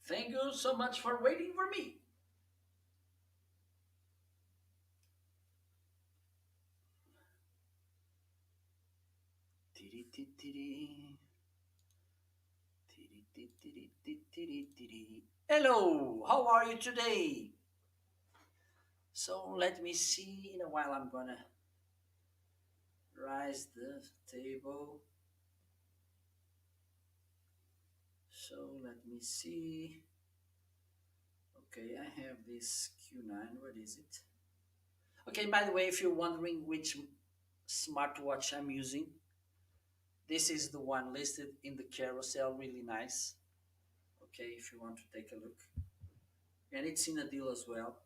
[SPEAKER 1] Thank you so much for waiting for me. Hello, how are you today? So let me see. In a while, I'm gonna rise the table. So let me see. Okay, I have this Q9. What is it? Okay, by the way, if you're wondering which smartwatch I'm using, this is the one listed in the carousel. Really nice. Okay, if you want to take a look, and it's in a deal as well.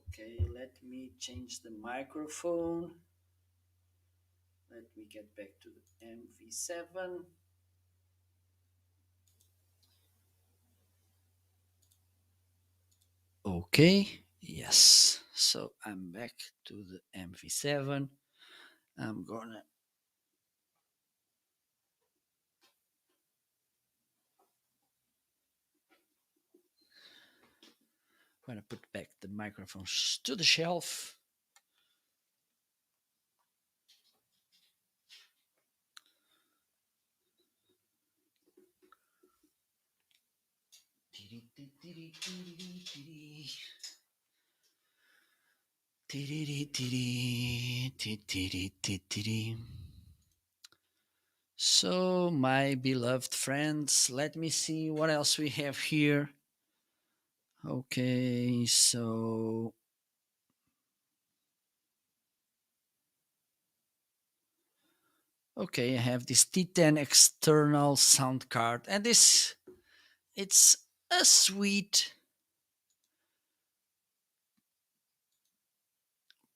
[SPEAKER 1] Okay, let me change the microphone. Let me get back to the MV7. Okay, yes. So I'm back to the MV7. I'm gonna put back the microphones to the shelf. So, my beloved friends, let me see what else we have here. Okay, so okay, I have this T10 external sound card, and this it's a sweet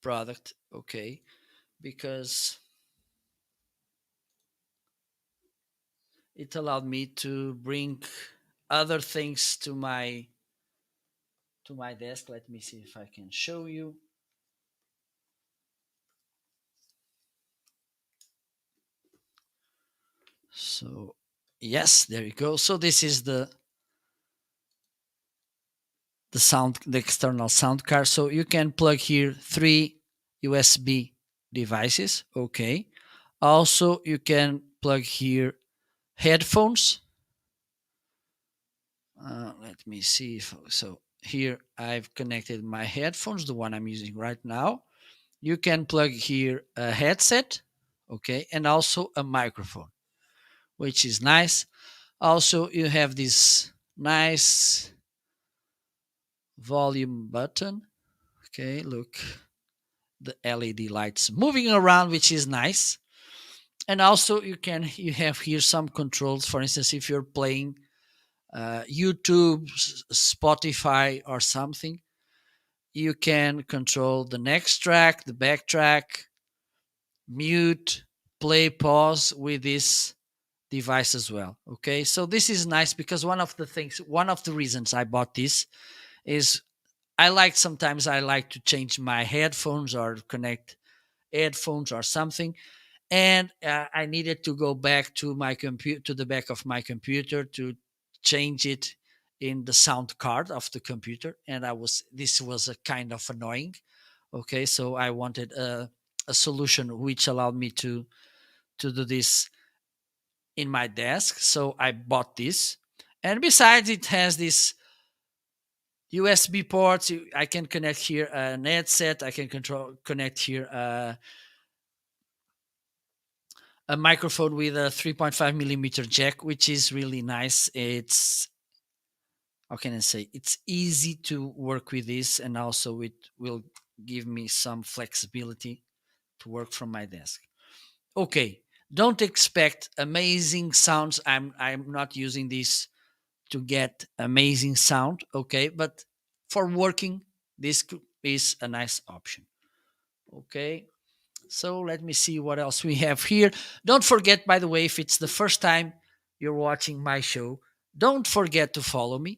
[SPEAKER 1] product, okay, because it allowed me to bring other things to my desk. Let me see if I can show you. So, yes, there you go. So this is the external sound card. So you can plug here 3 USB devices, okay. Also, you can plug here headphones. Let me see if so. Here I've connected my headphones, the one I'm using right now. You can plug here a headset, okay, and also a microphone, which is nice. Also, you have this nice volume button. Okay, look, the LED lights moving around, which is nice. And also, you have here some controls. For instance, if you're playing YouTube, Spotify, or something, you can control the next track, the backtrack, mute, play, pause with this device as well. Okay, so this is nice because one of the reasons I bought this is sometimes I like to change my headphones or connect headphones or something, and I needed to go back to my computer, to the back of my computer, to change it in the sound card of the computer, and this was a kind of annoying. Okay, so I wanted a solution which allowed me to do this in my desk, so I bought this. And besides, it has this USB ports. I can connect here a headset. I can connect here a microphone with a 3.5 millimeter jack, which is really nice. It's, how can I say, it's easy to work with this, and also it will give me some flexibility to work from my desk. Okay, don't expect amazing sounds. I'm not using this to get amazing sound, okay, but for working, this is a nice option. Okay, so let me see what else we have here. Don't forget, by the way, if it's the first time you're watching my show, don't forget to follow me.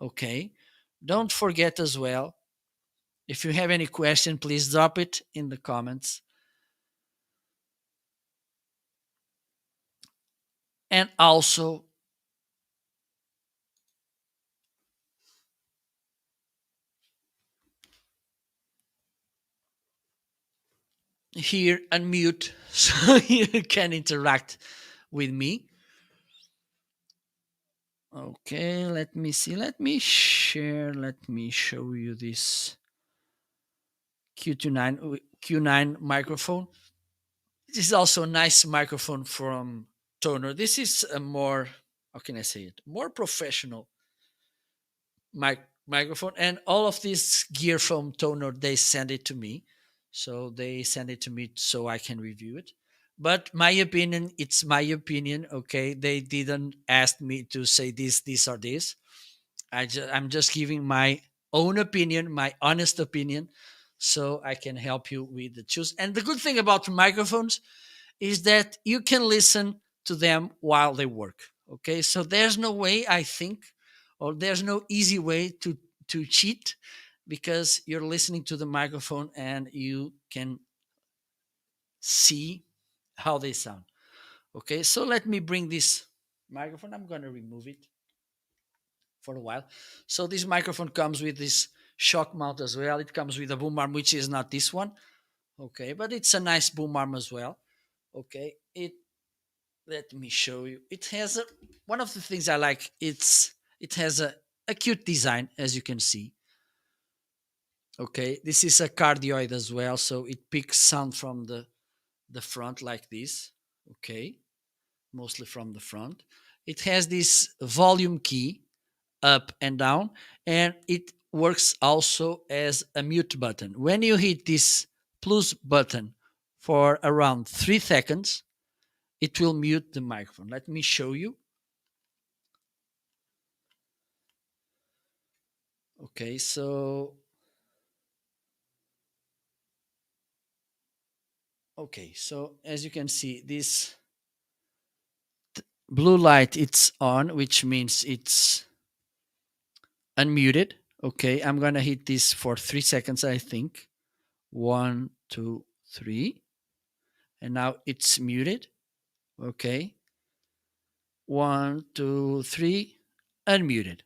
[SPEAKER 1] Okay, don't forget as well, if you have any question, please drop it in the comments. And also here unmute so you can interact with me. Okay, let me see. Let me share. Let me show you this Q9 microphone. This is also a nice microphone from Toner. This is a more, how can I say it, more professional microphone. And all of this gear from Toner, they send it to me. So they send it to me so I can review it. But my opinion, it's my opinion. Okay, they didn't ask me to say this or this. I'm just giving my own opinion, my honest opinion, so I can help you with the choose. And the good thing about microphones is that you can listen to them while they work. Okay, so there's no way, I think, or there's no easy way to cheat, because you're listening to the microphone and you can see how they sound. Okay, so let me bring this microphone. I'm going to remove it for a while. So this microphone comes with this shock mount as well. It comes with a boom arm, which is not this one. Okay, but it's a nice boom arm as well. Okay, it, let me show you. It has a, one of the things I like. It has a cute design, as you can see. Okay, this is a cardioid as well, so it picks sound from the front like this. Okay, mostly from the front. It has this volume key up and down, and it works also as a mute button. When you hit this plus button for around 3 seconds, it will mute the microphone. Let me show you. Okay, so as you can see, this blue light, it's on, which means it's unmuted. Okay, I'm gonna hit this for 3 seconds, I think. 1, 2, 3, and now it's muted. Okay, 1, 2, 3, unmuted.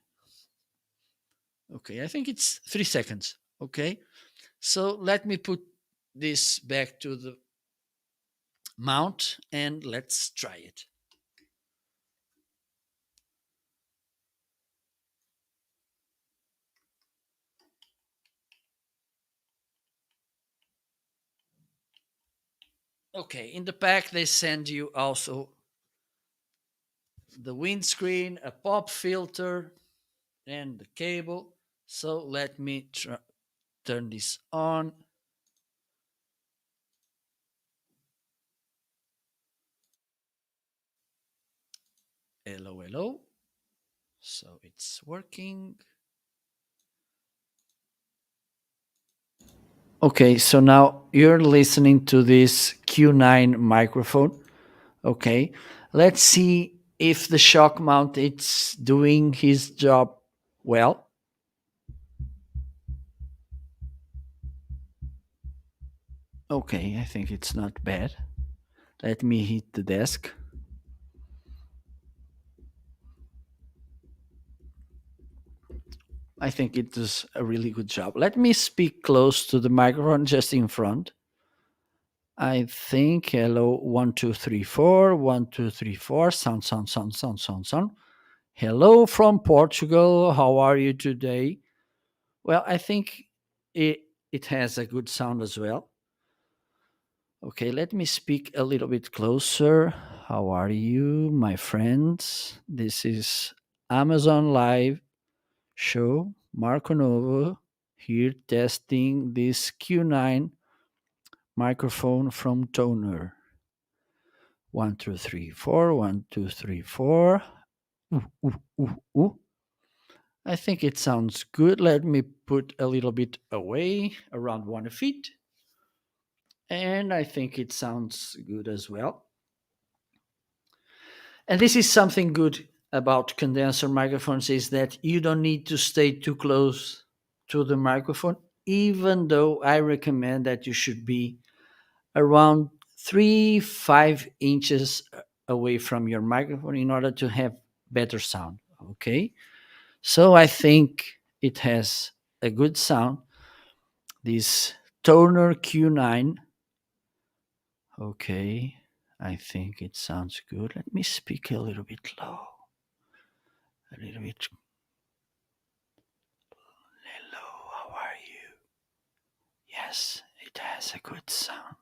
[SPEAKER 1] Okay, I think it's 3 seconds. Okay, so let me put this back to the mount and let's try it. Okay, in the pack they send you also the windscreen, a pop filter, and the cable. So let me turn this on. Hello, hello. So it's working. Okay, so now you're listening to this Q9 microphone. Okay, let's see if the shock mount is doing his job well. Okay, I think it's not bad. Let me hit the desk. I think it does a really good job. Let me speak close to the microphone just in front. I think hello 1 2 3 4 1 2 3 4 sound sound sound sound sound sound. Hello from Portugal. How are you today? Well, I think it has a good sound as well. Okay, let me speak a little bit closer. How are you, my friends? This is Amazon Live show. Marco Novo here testing this Q9 microphone from Toner. 1 2 3 4 1 2 3 4. Ooh, ooh, ooh, ooh. I think it sounds good. Let me put a little bit away, around 1 feet. And I think it sounds good as well. And this is something good about condenser microphones, is that you don't need to stay too close to the microphone, even though I recommend that you should be around 3-5 inches away from your microphone in order to have better sound. Okay, so I think it has a good sound. This Toner Q9. Okay, I think it sounds good. Let me speak a little bit low. A little bit. Hello, how are you? Yes, it has a good sound.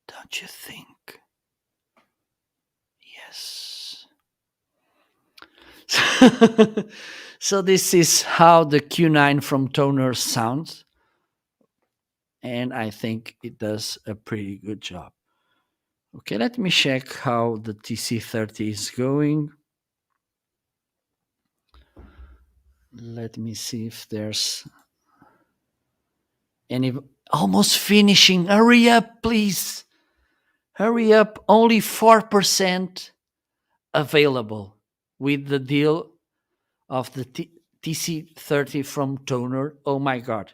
[SPEAKER 1] Don't you think? Yes. So this is how the Q9 from Toner sounds, and I think it does a pretty good job. Okay, let me check how the TC30 is going. Let me see if there's any. Almost finishing. Hurry up, please. Hurry up. Only 4% available with the deal of the TC30 from Toner. Oh my God.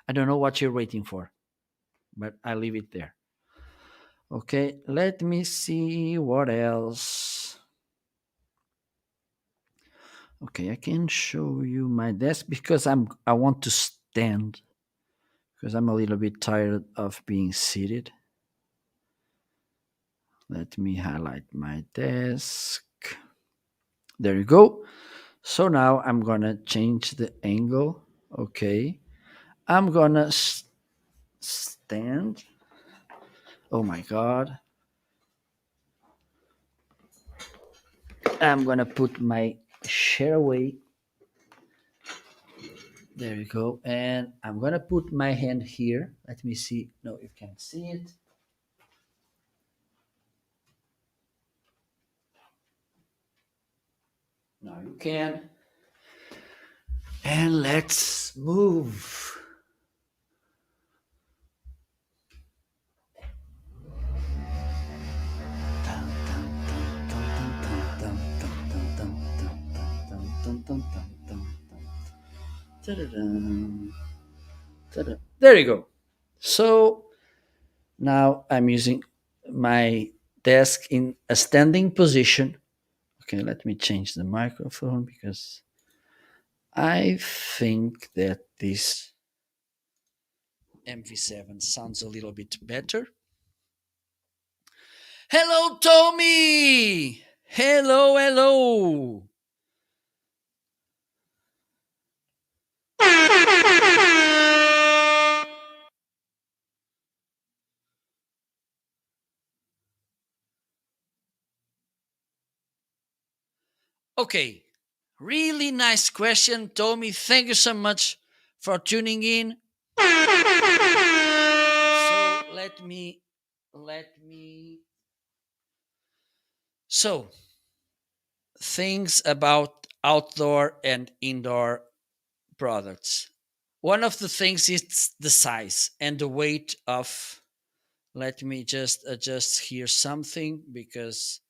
[SPEAKER 1] I don't know what you're waiting for, but I leave it there. Okay, let me see what else. Okay, I can show you my desk because I want to stand because I'm a little bit tired of being seated. Let me highlight my desk. There you go. So now I'm gonna change the angle. Okay, I'm gonna stand. Oh my God. I'm gonna put my chair away. There you go. And I'm gonna put my hand here. Let me see. No, you can't see it. Now you can. And let's move. There you go. So now I'm using my desk in a standing position. Okay, let me change the microphone because I think that this MV7 sounds a little bit better. Hello, Tommy! Hello, hello! Okay, really nice question, Tommy. Thank you so much for tuning in. So let me so things about outdoor and indoor products. One of the things is the size and the weight of. Let me just adjust here something because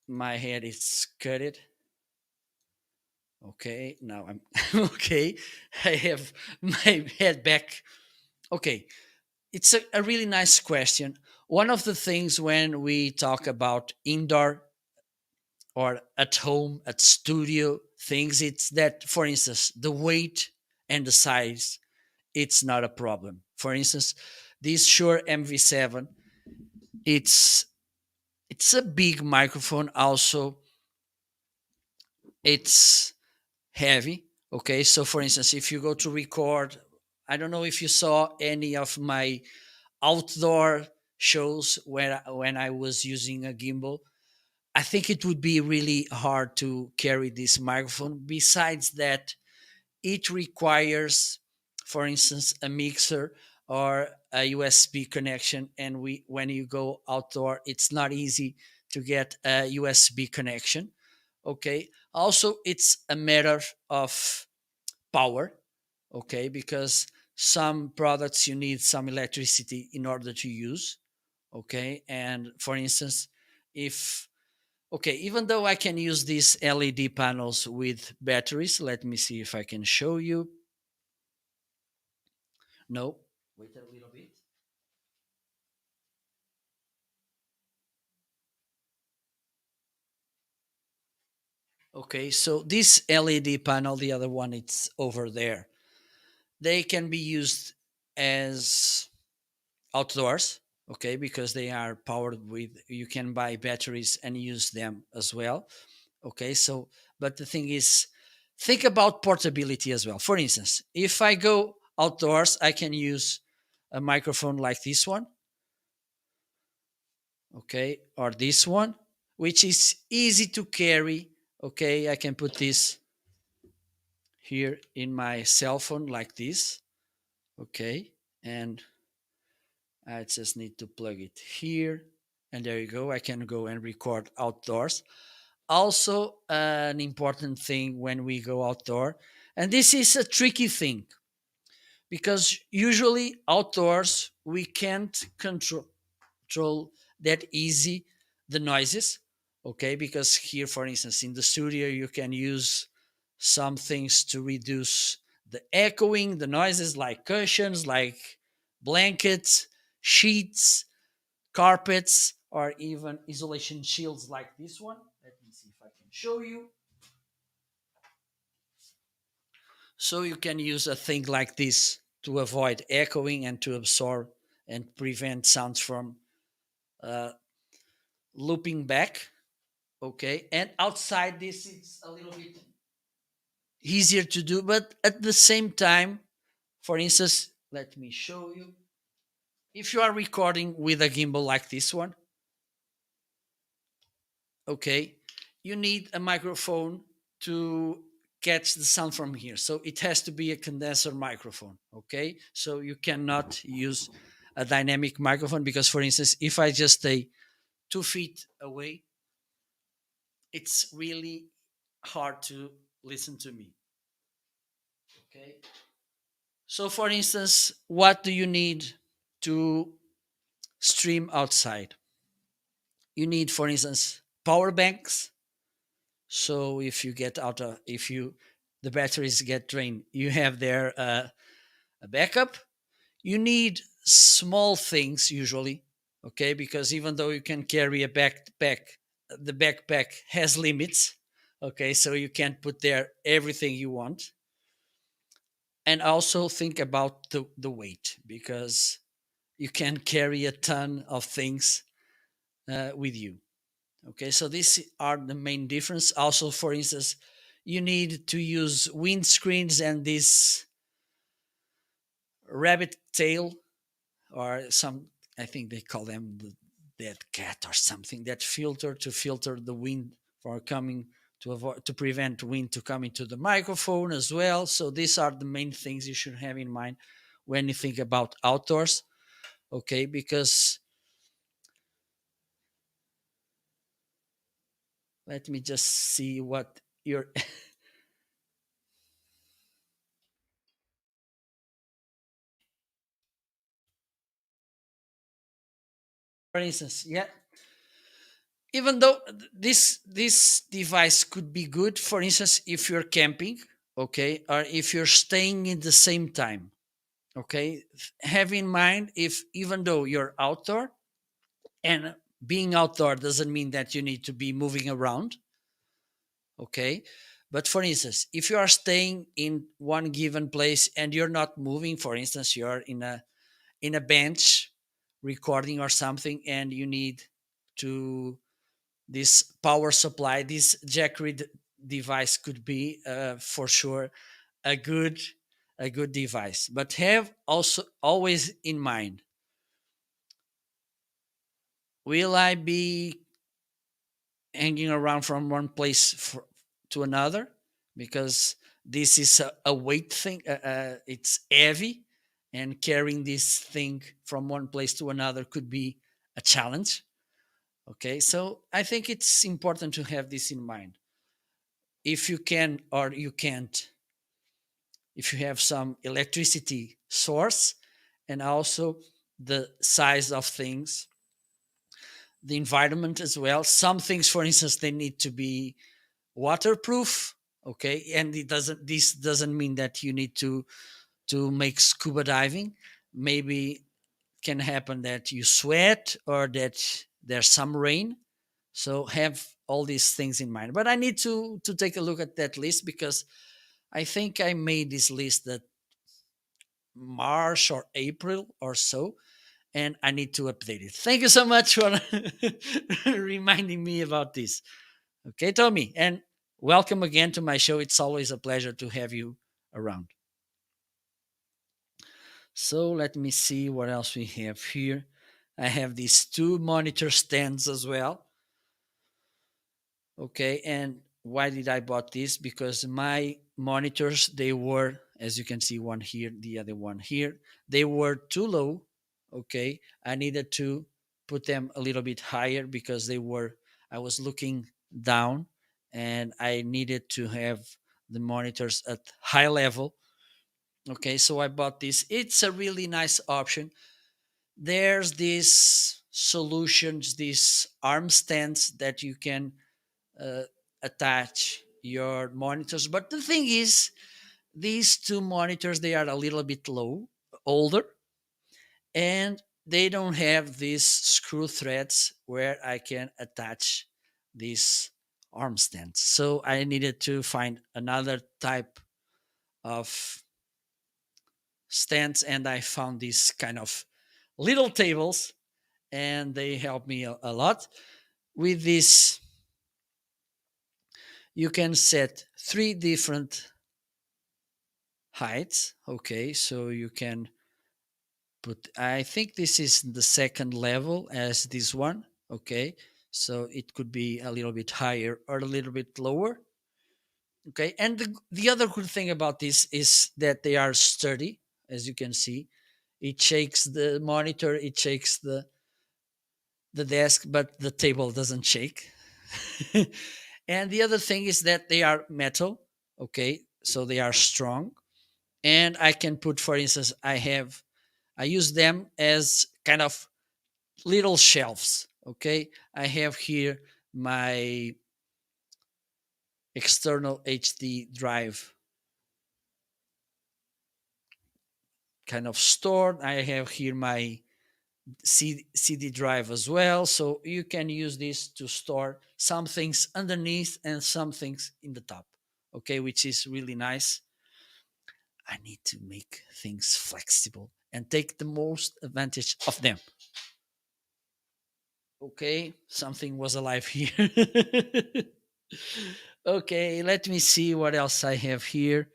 [SPEAKER 1] my head is cut. Okay, now I'm okay. I have my head back. Okay, it's a really nice question. One of the things when we talk about indoor or at home, at studio things, it's that, for instance, the weight and the size, it's not a problem. For instance, this Shure MV7, it's it's a big microphone. Also, it's heavy. Okay, so for instance, if you go to record, I don't know if you saw any of my outdoor shows where when I was using a gimbal. I think it would be really hard to carry this microphone. Besides that, it requires, for instance, a mixer or a USB connection. And when you go outdoor, it's not easy to get a USB connection. Okay. Also, it's a matter of power. Okay, because some products you need some electricity in order to use. Okay, and for instance, if okay, even though I can use these LED panels with batteries, let me see if I can show you. No, wait a little bit. Okay, so this LED panel, the other one, it's over there. They can be used as outdoors, okay, because they are powered with, you can buy batteries and use them as well. Okay, so, but the thing is, think about portability as well. For instance, if I go outdoors, I can use a microphone like this one, okay, or this one, which is easy to carry. Okay, I can put this here in my cell phone like this. Okay, and I just need to plug it here, and there you go. I can go and record outdoors. Also, an important thing when we go outdoor, and this is a tricky thing because usually outdoors we can't control that easy the noises. Okay, because here, for instance, in the studio, you can use some things to reduce the echoing, the noises like cushions, like blankets, sheets, carpets, or even isolation shields like this one. Let me see if I can show you. So you can use a thing like this to avoid echoing and to absorb and prevent sounds from uh, looping back. Okay, and outside this, it's a little bit easier to do, but at the same time, for instance, let me show you. If you are recording with a gimbal like this one, okay, you need a microphone to catch the sound from here. So it has to be a condenser microphone, okay? So you cannot use a dynamic microphone because, for instance, if I just stay 2 feet away, it's really hard to listen to me, okay? So, for instance, what do you need to stream outside? You need, for instance, power banks. So if you get out of, if you, the batteries get drained, you have there a backup. You need small things usually, okay, because even though you can carry a backpack, the backpack has limits, okay, so you can't put there everything you want. And also think about the weight because you can carry a ton of things with you. Okay, so these are the main difference. Also, for instance, you need to use windscreens and this rabbit tail or some, I think they call them the dead cat or something, that filter to filter the wind for coming, to avoid, to prevent wind to come into the microphone as well. So these are the main things you should have in mind when you think about outdoors. Okay, because let me just see what your for instance, yeah, even though this device could be good, for instance, if you're camping, okay, or if you're staying in the same time, okay, have in mind, if even though you're outdoor, and being outdoor doesn't mean that you need to be moving around, okay, but for instance, if you are staying in one given place and you're not moving, for instance, you're in a bench recording or something, and you need to this power supply, this jack device could be for sure a good a good device. But have also always in mind, will I be hanging around from one place to another? Because this is a weight thing, it's heavy, and carrying this thing from one place to another could be a challenge. Okay, so I think it's important to have this in mind. If you can or you can't, if you have some electricity source, and also the size of things, the environment as well. Some things, for instance, they need to be waterproof, okay, and it doesn't, this doesn't mean that you need to make scuba diving. Maybe can happen that you sweat or that there's some rain, So have all these things in mind. But I need to take a look at that list, because I think I made this list that March or April or so, and I need to update it. Thank you so much for reminding me about this. Okay, Tommy, and welcome again to my show. It's always a pleasure to have you around. So let me see what else we have here. I have these two monitor stands as well. Okay, and why did I bought this? Because my monitors, they were, as you can see, one here, the other one here, they were too low. Okay, I needed to put them a little bit higher because they were, I was looking down, and I needed to have the monitors at high level. Okay, so I bought this. It's a really nice option. There's these solutions, these arm stands that you can uh, attach your monitors. But the thing is, these two monitors, they are a little bit older, and they don't have these screw threads where I can attach these arm stands. So I needed to find another type of stands, and I found these kind of little tables, and they help me a lot. With this, you can set three different heights. Okay, so you can put, I think this is the second level as this one. Okay, so it could be a little bit higher or a little bit lower. Okay, and the other good thing about this is that they are sturdy. As you can see, it shakes the monitor, it shakes the desk, but the table doesn't shake. And the other thing is that they are metal. Okay, so they are strong, and I can put, for instance, I use them as kind of little shelves. Okay, I have here my external HD drive kind of stored. I have here my CD drive as well. So you can use this to store some things underneath and some things in the top. Okay, which is really nice. I need to make things flexible and take the most advantage of them. Okay, something was alive here. Okay, let me see what else I have here.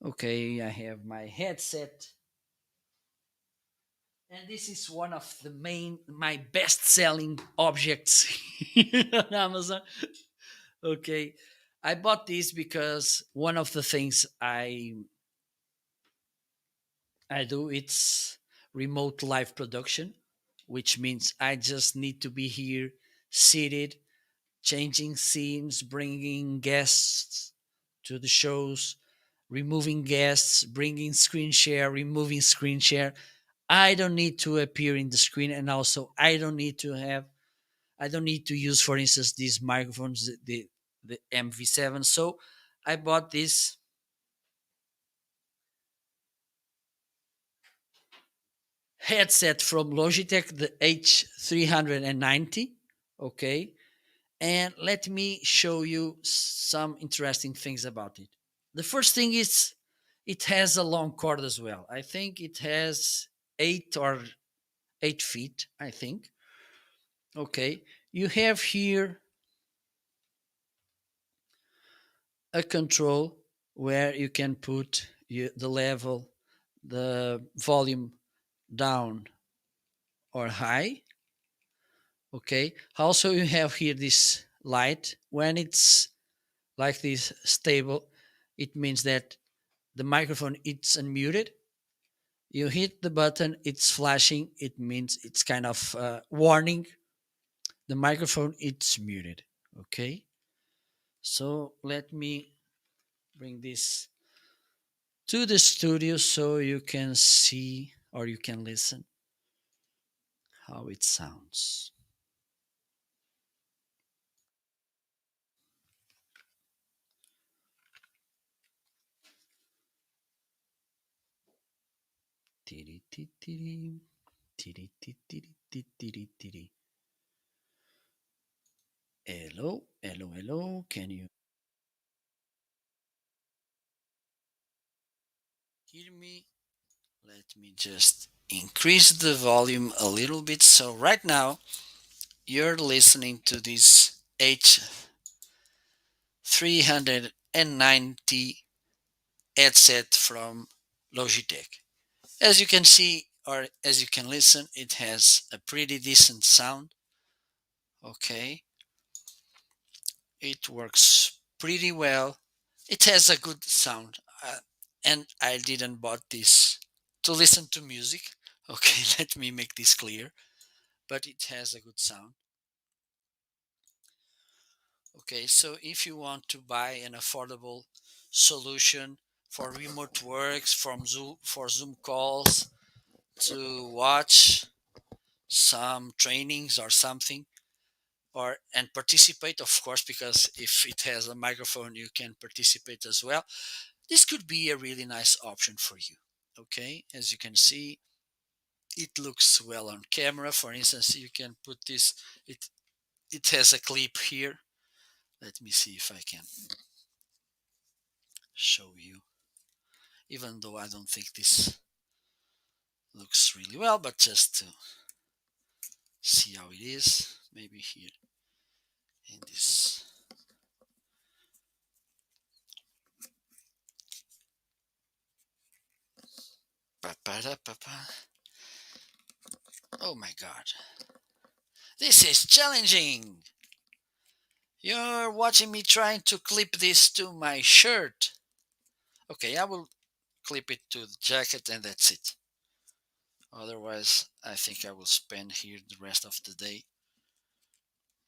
[SPEAKER 1] Okay, I have my headset, and this is one of my best selling objects here on Amazon. Okay, I bought this because one of the things I do, it's remote live production, which means I just need to be here seated, changing scenes, bringing guests to the shows, removing guests, bringing screen share, removing screen share. I don't need to appear in the screen, and also I don't need to use, for instance, these microphones, the MV7. So I bought this headset from Logitech, the H390. Okay, and let me show you some interesting things about it. The first thing is it has a long cord as well. I think it has 8 feet, I think. Okay, you have here a control where you can put the level, the volume down or high. Okay, also you have here this light. When it's like this stable, it means that the microphone it's unmuted. You hit the button, it's flashing, it means it's kind of warning the microphone it's muted. Okay, so let me bring this to the studio so you can see or you can listen how it sounds. Tiri, tiri, tiri, tiri, tiri, tiri, tiri, tiri. Hello, hello, hello. Can you hear me? Let me just increase the volume a little bit. So, right now, you're listening to this H390 headset from Logitech. As you can see, or as you can listen, it has a pretty decent sound. Okay, it works pretty well. It has a good sound, and I didn't bought this to listen to music. Okay, let me make this clear. But it has a good sound. Okay, so if you want to buy an affordable solution for remote works from Zoom calls to watch some trainings or something, or and participate, of course, because if it has a microphone you can participate as well, this could be a really nice option for you. Okay, as you can see, it looks well on camera. For instance, you can put this, it has a clip here. Let me see if I can show you, even though I don't think this looks really well, but just to see how it is, maybe here in this. Oh my god, this is challenging. You're watching me trying to clip this to my shirt. Okay, I will clip it to the jacket and that's it. Otherwise, I think I will spend here the rest of the day.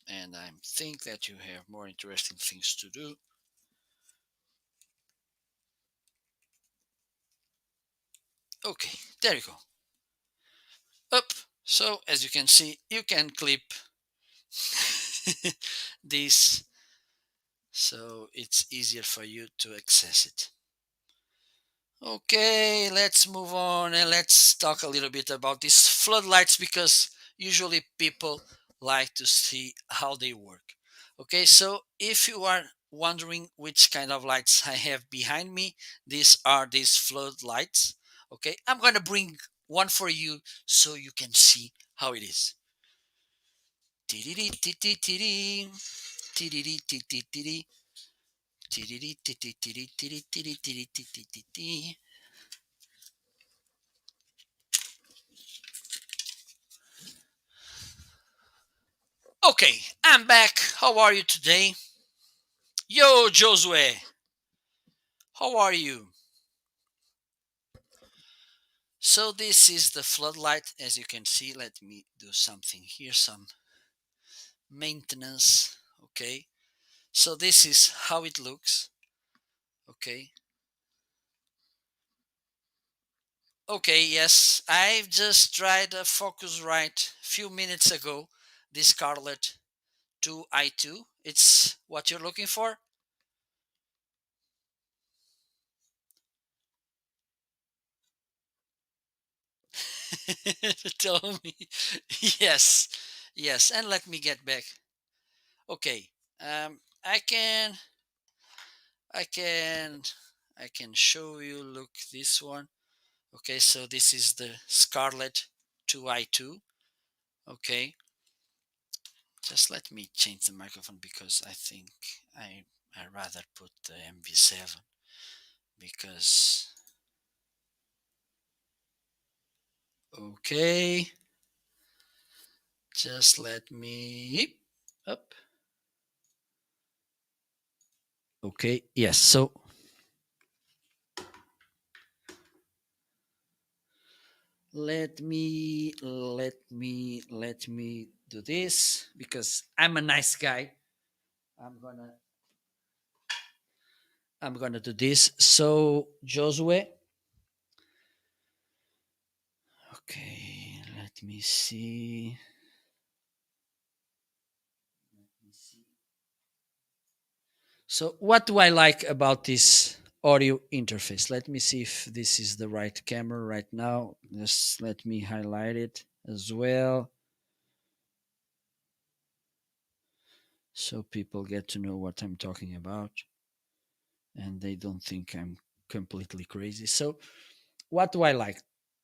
[SPEAKER 1] And I think that you have more interesting things to do. Okay, there you go. Up. So, as you can see, you can clip this so it's easier for you to access it. Okay, let's move on and let's talk a little bit about these floodlights because usually people like to see how they work. Okay, so if you are wondering which kind of lights I have behind me, these floodlights. Okay, I'm gonna bring one for you so you can see how it is. Okay, I'm back. How are you today? Yo, Josue, how are you? So this is the floodlight. As you can see, let me do something here, some maintenance. Okay, so this is how it looks. Okay. Okay, yes, I've just tried a Focusrite a few minutes ago, the Scarlett 2i2. It's what you're looking for? Tell me. Yes, yes, and let me get back. Okay, I can, I can, I can show you. Look, this one. Okay, so this is the Scarlett 2i2. Okay, just let me change the microphone because I think I rather put the MV7 because okay, just let me up. Okay, yes, so let me do this because I'm a nice guy. I'm gonna I'm gonna do this. So Josue, okay, let me see. So what do I like about this audio interface. Let me see if this is the right camera right now. Just let me highlight it as well so people get to know what I'm talking about and they don't think I'm completely crazy. So, what do I like?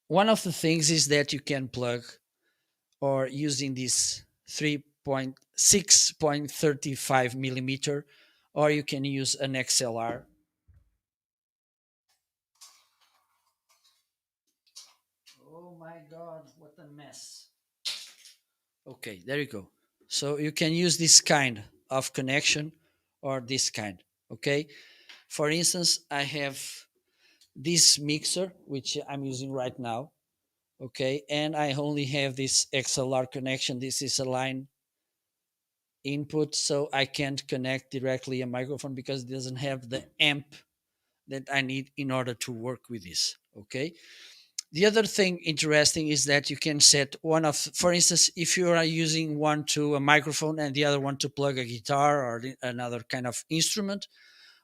[SPEAKER 1] One of the things is that you can plug or using this 3.6.35 millimeter, or you can use an XLR. Oh my god, what a mess. Okay, there you go. So you can use this kind of connection or this kind. Okay. For instance, I have this mixer, which I'm using right now. Okay. And I only have this XLR connection. This is a line input, so I can't connect directly a microphone because it doesn't have the amp that I need in order to work with this. Okay. The other thing interesting is that you can set one of, for instance, if you are using one to a microphone and the other one to plug a guitar or another kind of instrument,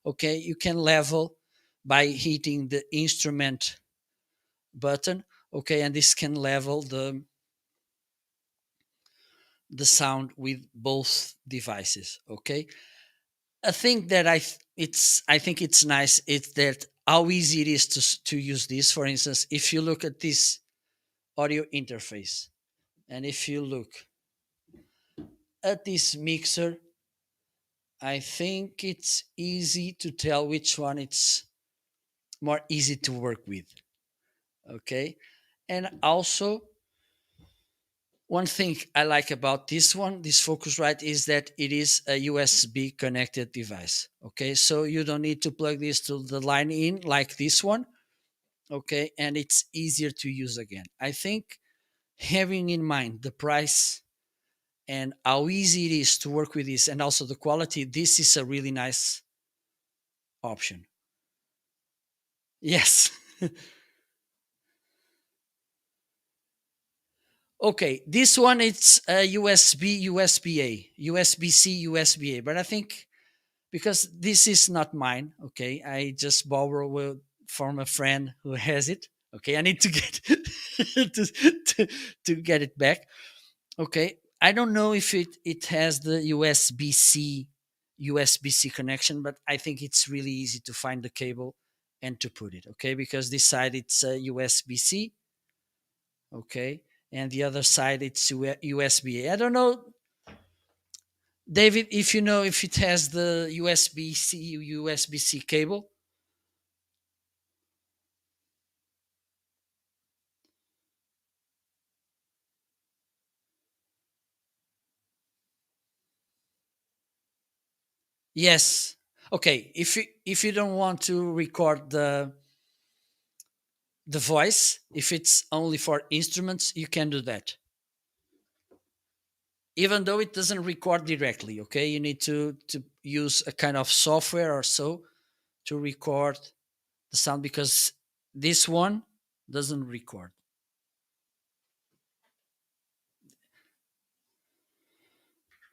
[SPEAKER 1] okay, you can level by hitting the instrument button, okay, and this can level the sound with both devices, okay. A thing that I think it's nice is that how easy it is to use this. For instance, if you look at this audio interface, and if you look at this mixer, I think it's easy to tell which one it's more easy to work with. Okay. And also, one thing I like about this one, this Focusrite, is that it is a USB connected device. Okay. So you don't need to plug this to the line in like this one. Okay. And it's easier to use again. I think having in mind the price and how easy it is to work with this and also the quality, this is a really nice option. Yes. Okay, this one it's a USB, USB-A, USB-C, USB-A, but I think because this is not mine, okay, I just borrow it from a friend who has it. Okay, I need to get to, to, to get it back. Okay, I don't know if it has the USB-C connection, but I think it's really easy to find the cable and to put it. Okay, because this side it's a USB-C, okay, and the other side it's USB-A. I don't know, David, if you know if it has the USB-C cable. Yes. Okay. If you don't want to record the voice, if it's only for instruments, you can do that. Even though it doesn't record directly, okay, you need to use a kind of software or so to record the sound because this one doesn't record.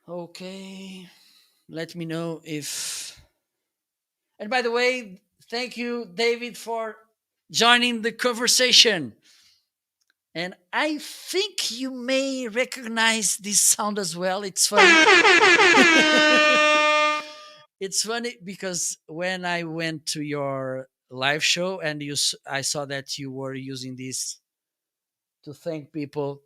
[SPEAKER 1] Okay. Let me know if. And by the way, thank you, David, for joining the conversation. And I think you may recognize this sound as well. It's funny. It's funny because when I went to your live show and I saw that you were using this to thank people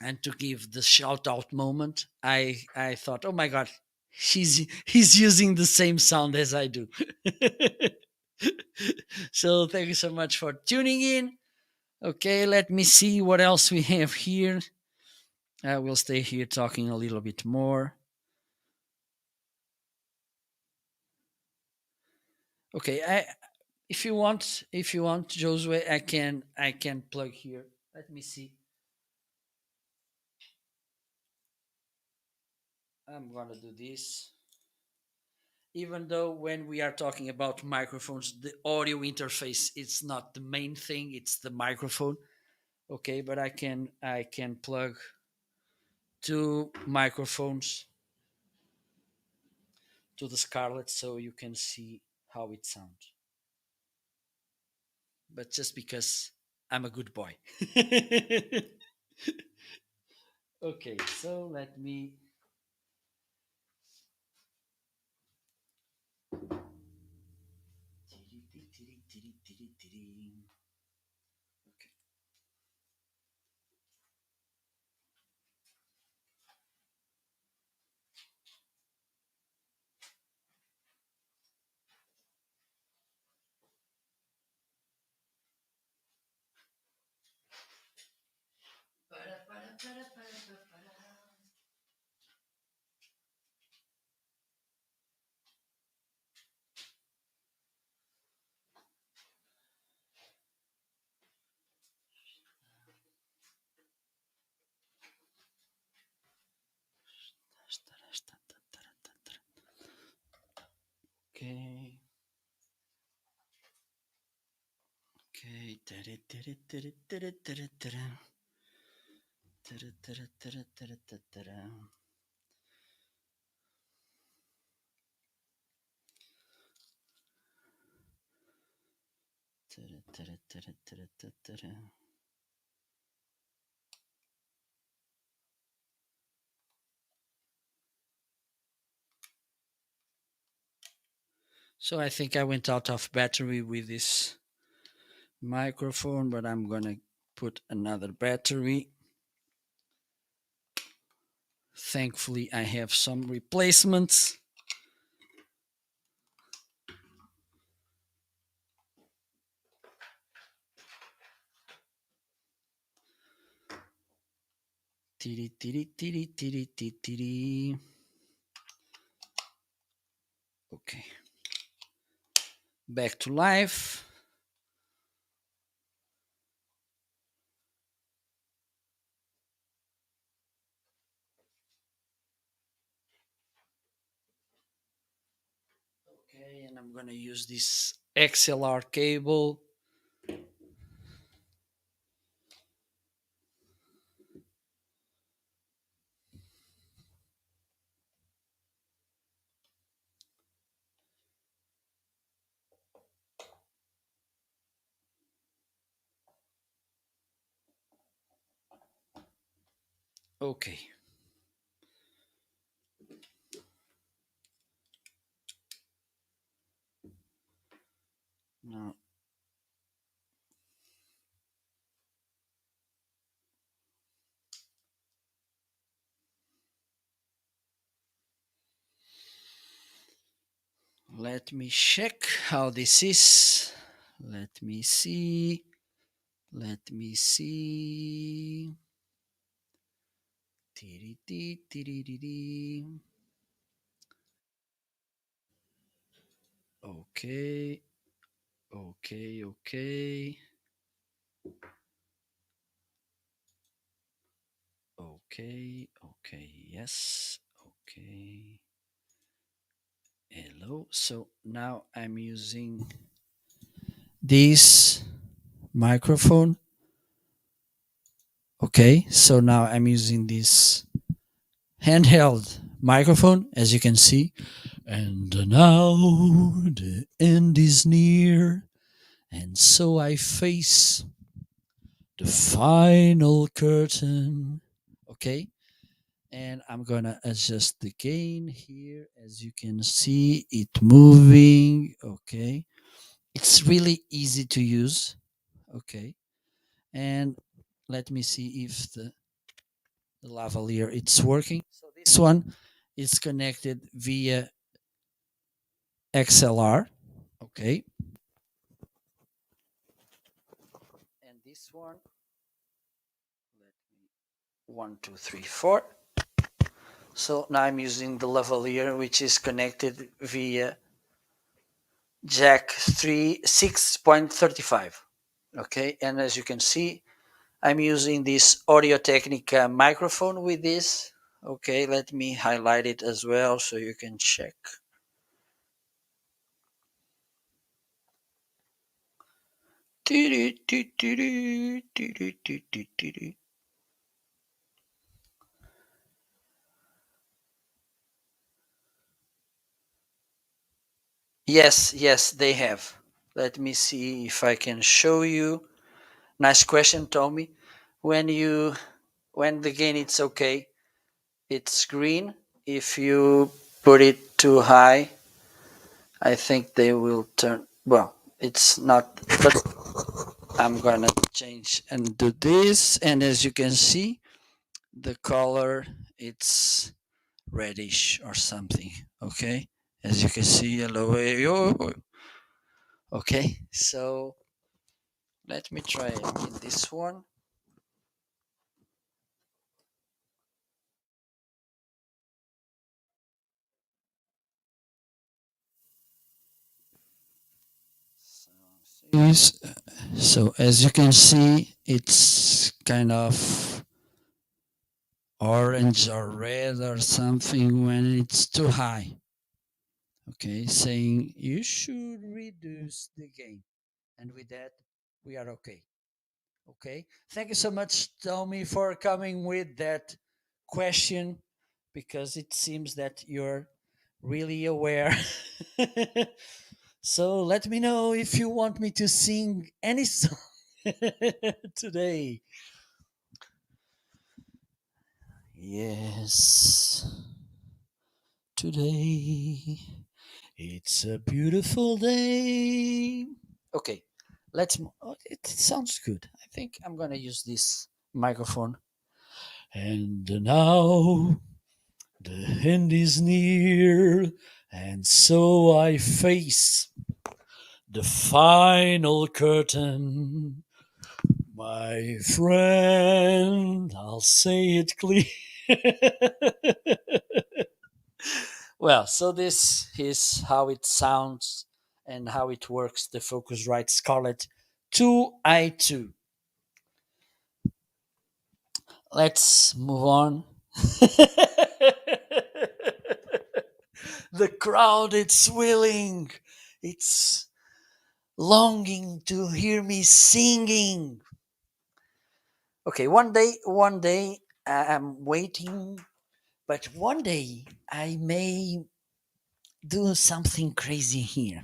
[SPEAKER 1] and to give the shout out moment, I thought, oh my god, he's using the same sound as I do. So thank you so much for tuning in. Okay, let me see what else we have here. I will stay here talking a little bit more. Okay, if you want, Josue, I can plug here. Let me see. I'm gonna do this. Even though when we are talking about microphones, the audio interface it's not the main thing; it's the microphone. Okay, but I can plug two microphones to the Scarlett so you can see how it sounds. but just because I'm a good boy. Okay, so let me. Okay. Okay. Okay. So I think I went out of battery with this microphone, but I'm gonna put another battery. Thankfully, I have some replacements. Tiri, tiri, tiri, tiri, tiri, tiri. Okay. Back to life. Okay, and I'm gonna use this XLR cable. Okay. Now let me check how this is. Let me see. Let me see. Tiri-ti, tiri-ti-ti. Okay. Okay. Okay. Okay. Okay. Yes. Okay. Hello. So now I'm using this microphone. Okay. So now I'm using this handheld microphone, as you can see. And now the end is near, and so I face the final curtain. Okay. And I'm gonna adjust the gain here. As you can see, it moving. Okay. It's really easy to use. Okay. And let me see if the lavalier it's working. So this one is connected via XLR. Okay. And this one, let me 1, 2, 3, 4. So now I'm using the lavalier, which is connected via jack 3 6.35. Okay, and as you can see, I'm using this Audio Technica microphone with this. Okay, let me highlight it as well so you can check. Yes, yes, they have. Let me see if I can show you. Nice question, Tommy. When you when the gain it's okay, it's green. If you put it too high, I think they will turn. Well, it's not, but I'm gonna change and do this. And as you can see, the color it's reddish or something. Okay, as you can see, yellow. Okay, so let me try in this one. Yes. So as you can see, it's kind of orange or red or something when it's too high. Okay, saying you should reduce the gain. And with that, we are okay. Okay. Thank you so much, Tommy, for coming with that question because it seems that you're really aware. So let me know if you want me to sing any song today. Yes, today it's a beautiful day. Okay, oh, it sounds good. I think I'm gonna use this microphone. And now the end is near, and so I face the final curtain. My friend, I'll say it clear. Well, so this is how it sounds and how it works. The Focusrite Scarlett 2i2. Let's move on. The crowd, it's willing. It's longing to hear me singing. Okay, one day I'm waiting, but one day I may do something crazy here.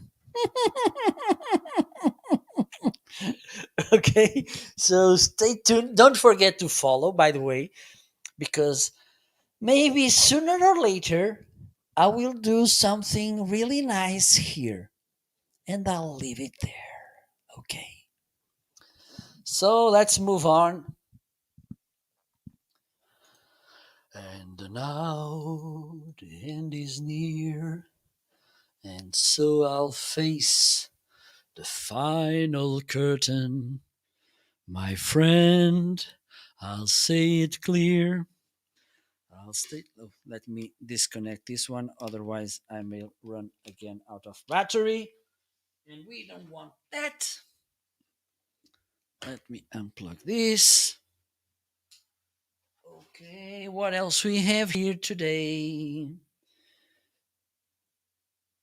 [SPEAKER 1] Okay, so stay tuned. Don't forget to follow, by the way, because maybe sooner or later I will do something really nice here and I'll leave it there. Okay, so let's move on. And now the end is near, and so I'll face the final curtain. My friend, I'll say it clear. I'll stay. Oh, let me disconnect this one, otherwise, I may run again out of battery, and we don't want that. Let me unplug this. Okay, what else we have here today?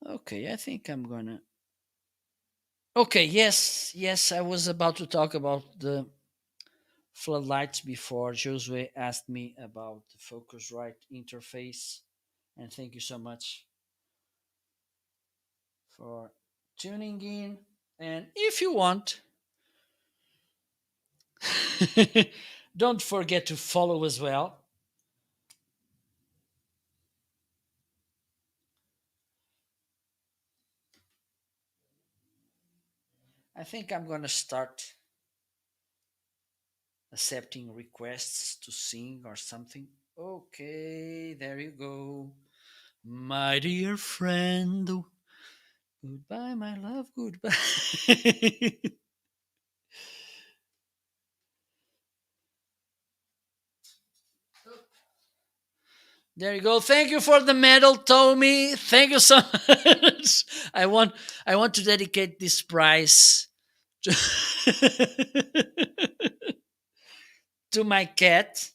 [SPEAKER 1] Okay, I think I'm gonna. Okay, yes, I was about to talk about the floodlights before Josue asked me about the Focusrite interface. And thank you so much for tuning in. And if you want, don't forget to follow as well. I think I'm going to start accepting requests to sing or something. Okay, there you go. My dear friend, goodbye, my love, goodbye. There you go. Thank you for the medal, Tommy. Thank you so much. I want to dedicate this prize to, to my cat.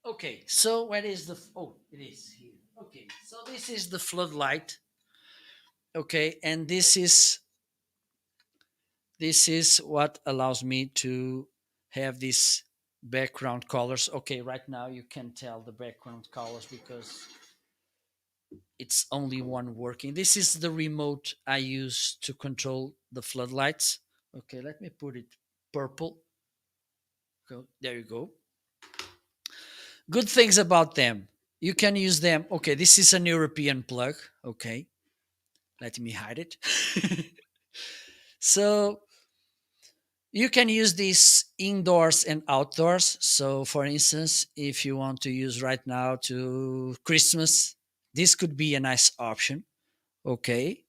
[SPEAKER 1] Okay, so where is the oh, it is here. Okay, so this is the floodlight. Okay, and this is what allows me to have these background colors. Okay, right now you can tell the background colors because it's only one working. This is the remote I use to control the floodlights. Okay, let me put it purple. Go, there you go. Good things about them. You can use them. Okay, this is an European plug. Okay, let me hide it. So you can use this indoors and outdoors. So, for instance, if you want to use right now to Christmas, this could be a nice option. Okay.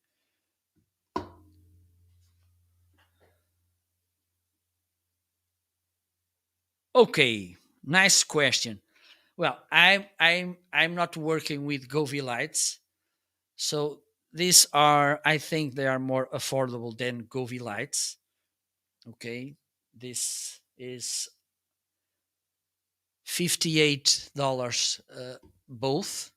[SPEAKER 1] Okay. Nice question. Well, I'm not working with Govee lights, so these are, I think they are more affordable than Govee lights. Okay, this is $58 both.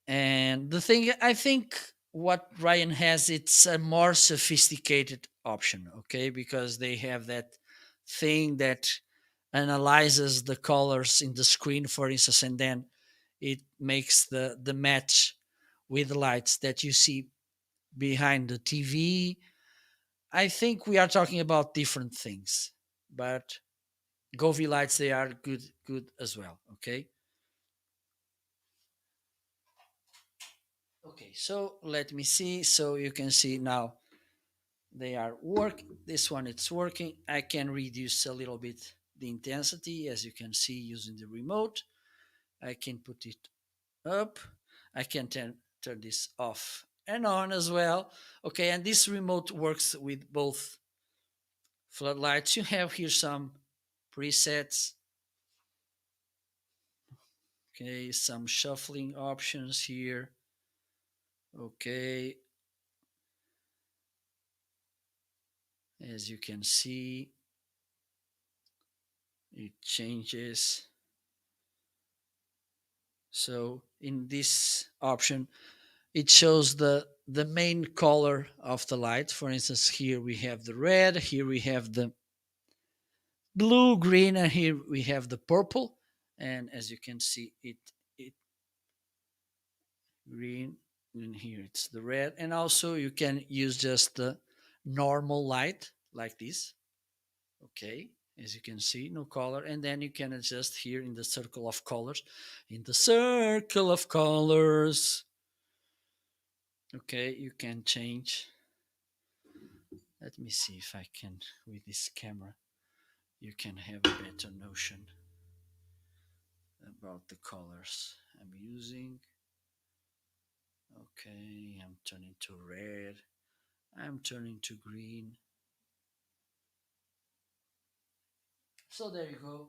[SPEAKER 1] And the thing, I think what Ryan has, it's a more sophisticated option, okay, because they have that thing that analyzes the colors in the screen, for instance, and then it makes the match with the lights that you see behind the TV. I think we are talking about different things, but Govee lights, they are good as well. Okay. Okay, so let me see. So you can see now they are working. This one it's working. I can reduce a little bit the intensity, as you can see, using the remote. I can put it up. I can turn this off and on as well. Okay, and this remote works with both floodlights. You have here some presets. Okay, some shuffling options here. Okay, as you can see, it changes. So in this option, it shows the main color of the light. For instance, here we have the red, here we have the blue, green, and here we have the purple. And as you can see, it green, and here it's the red. And also you can use just the normal light like this. Okay, as you can see, no color. And then you can adjust here in the circle of colors. In the circle of colors, okay, you can change. Let me see if I can, with this camera, you can have a better notion about the colors I'm using. Okay, I'm turning to red. I'm turning to green. So there you go.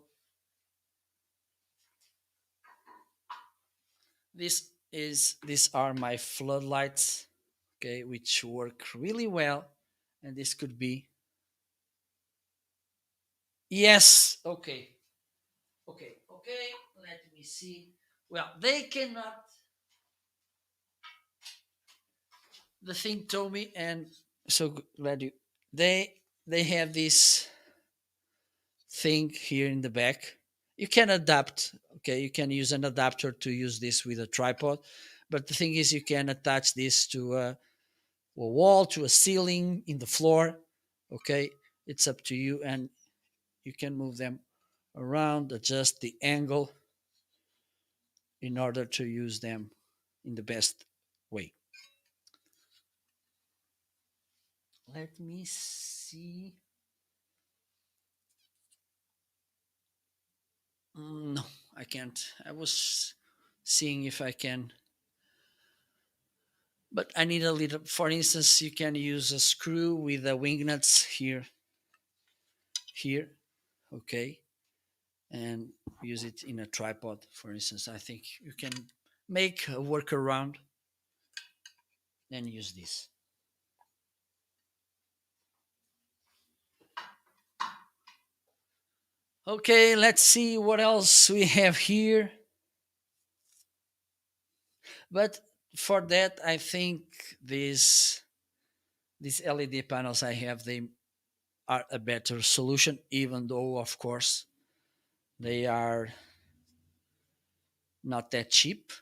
[SPEAKER 1] These are my floodlights, okay, which work really well. And this could be, yes, okay. Okay, let me see. Well, they cannot, the thing told me, and so glad you, they they have this thing here in the back. You can adapt, okay, you can use an adapter to use this with a tripod, but the thing is you can attach this to a wall, to a ceiling, in the floor. Okay, it's up to you, and you can move them around, adjust the angle in order to use them in the best way. Let me see. No, I can't. I was seeing if I can, but I need a little. For instance, you can use a screw with the wing nuts here, okay, and use it in a tripod. For instance, I think you can make a workaround and use this. Okay, let's see what else we have here. But for that, I think these LED panels I have, they are a better solution, even though of course they are not that cheap.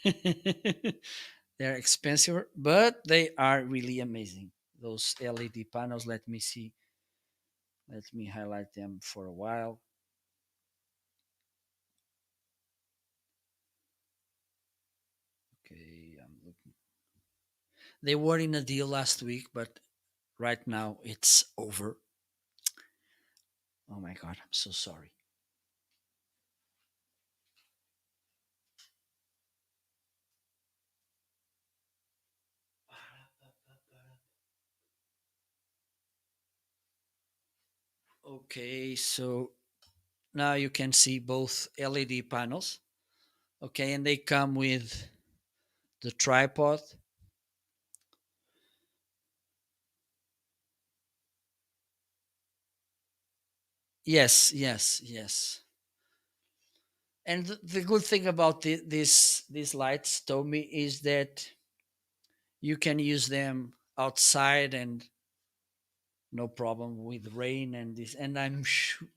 [SPEAKER 1] They're expensive, but they are really amazing. Those LED panels, let me see. Let me highlight them for a while. Okay, I'm looking. They were in a deal last week, but right now it's over. Oh my god, I'm so sorry. Okay, so now you can see both LED panels. Okay, and they come with the tripod. Yes, yes, yes. And the good thing about these lights, Tommy, is that you can use them outside and no problem with rain and this. And I'm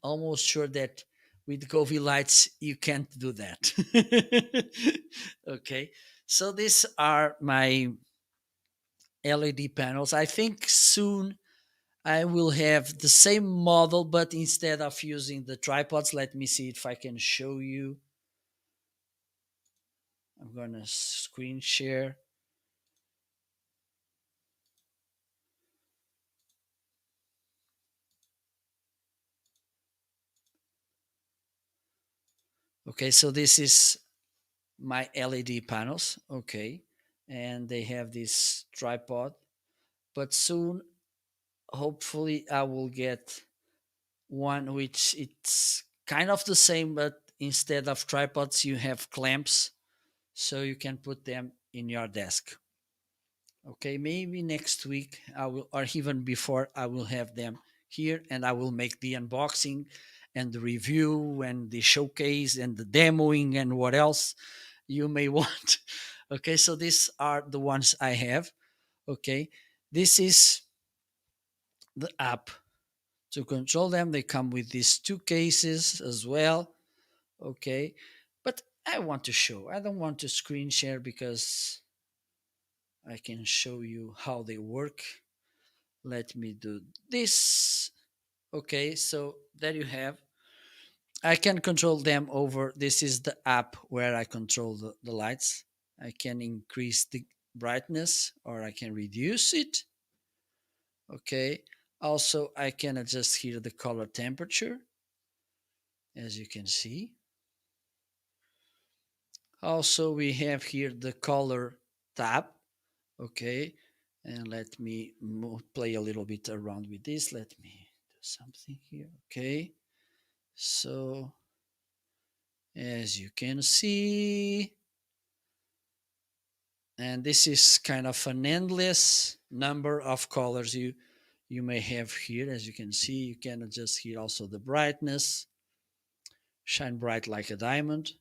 [SPEAKER 1] almost sure that with Govee lights you can't do that. Okay, so these are my LED panels. I think soon I will have the same model, but instead of using the tripods, let me see if I can show you. I'm gonna screen share. Okay, so this is my LED panels. Okay, and they have this tripod, but soon, hopefully, I will get one which it's kind of the same, but instead of tripods, you have clamps, so you can put them in your desk. Okay, maybe next week I will, or even before, I will have them here, and I will make the unboxing and the review and the showcase and the demoing and what else you may want. Okay, so these are the ones I have. Okay, this is the app to control them. They come with these two cases as well. Okay, but I want to show. I don't want to screen share because I can show you how they work. Let me do this. Okay, so there you have. I can control them over. This is the app where I control the lights. I can increase the brightness or I can reduce it. Okay, also I can adjust here the color temperature, as you can see. Also we have here the color tab. Okay, and let me play a little bit around with this. Let me do something here. Okay, so as you can see, and this is kind of an endless number of colors you may have here. As you can see, you can adjust here also the brightness, shine bright like a diamond,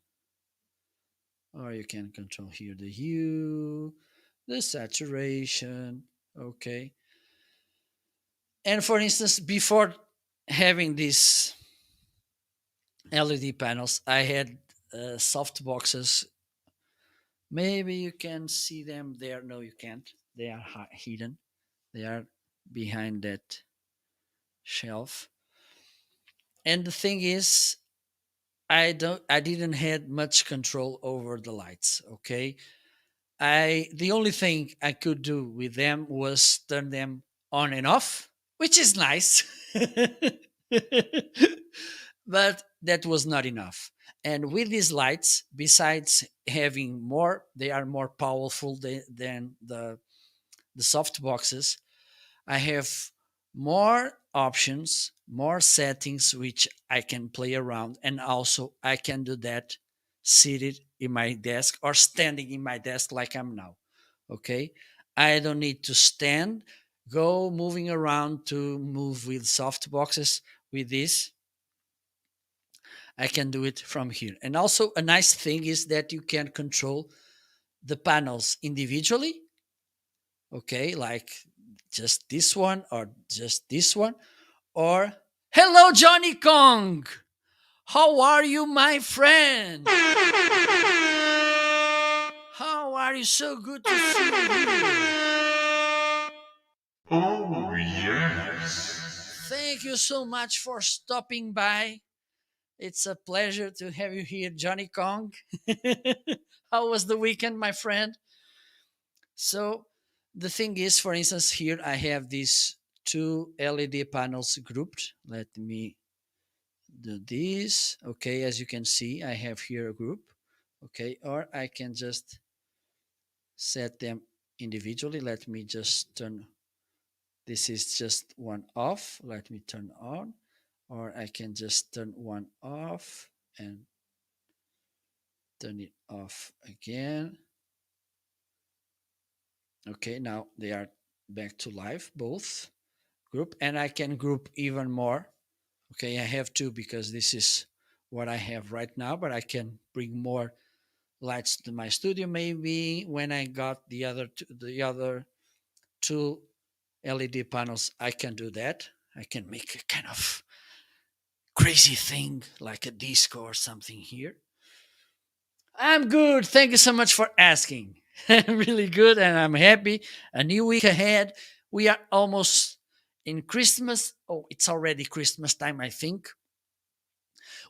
[SPEAKER 1] or you can control here the hue, the saturation. Okay, and for instance, before having these LED panels, I had soft boxes. Maybe you can see them there. No, you can't. They are hidden. They are behind that shelf. And the thing is, I didn't had much control over the lights. Okay, the only thing I could do with them was turn them on and off, which is nice. But that was not enough. And with these lights, besides having more, they are more powerful than the soft boxes. I have more options, more settings which I can play around, and also I can do that seated in my desk or standing in my desk like I'm now. Okay, I don't need to stand, go moving around to move with soft boxes. With this, I can do it from here. And also, a nice thing is that you can control the panels individually. Okay, like just this one or just this one. Or, hello, Johnny Kong. How are you, my friend? are you? So good to see you here.
[SPEAKER 4] Oh, yes.
[SPEAKER 1] Thank you so much for stopping by. It's a pleasure to have you here, Johnny Kong. How was the weekend, my friend? So, the thing is, for instance, here I have these two LED panels grouped. Let me do this. Okay, as you can see, I have here a group. Okay, or I can just set them individually. Let me just turn this is just one off. Let me turn on, or I can just turn one off and turn it off again. Okay, now they are back to life, both group, and I can group even more. Okay, I have two because this is what I have right now, but I can bring more lights to my studio maybe when I got the other two LED panels. I can do that. I can make a kind of crazy thing like a disco or something here. I'm good. Thank you so much for asking. I'm really good and I'm happy. A new week ahead. We are almost in Christmas. Oh, it's already Christmas time, I think.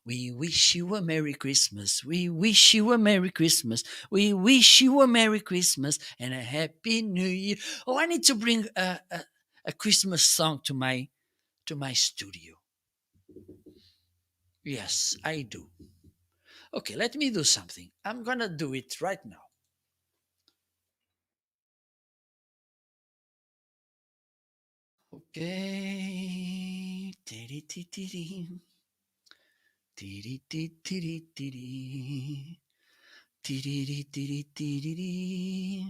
[SPEAKER 1] We wish you a Merry Christmas. We wish you a Merry Christmas. We wish you a Merry Christmas and a Happy New Year. Oh, I need to bring a Christmas song to my studio. Yes, I do. Okay, let me do something. I'm gonna do it right now. Okay. Tiri-ti-ti-ti. Tiri-ti-ti-ti-ti. Tiri-ti-ti-ti-ti.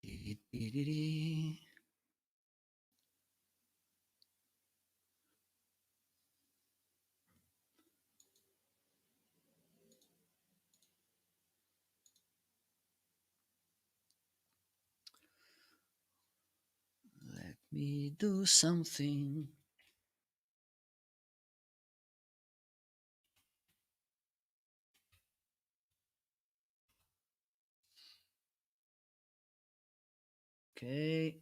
[SPEAKER 1] Tiri-ti-ti-ti. Let me do something. Okay.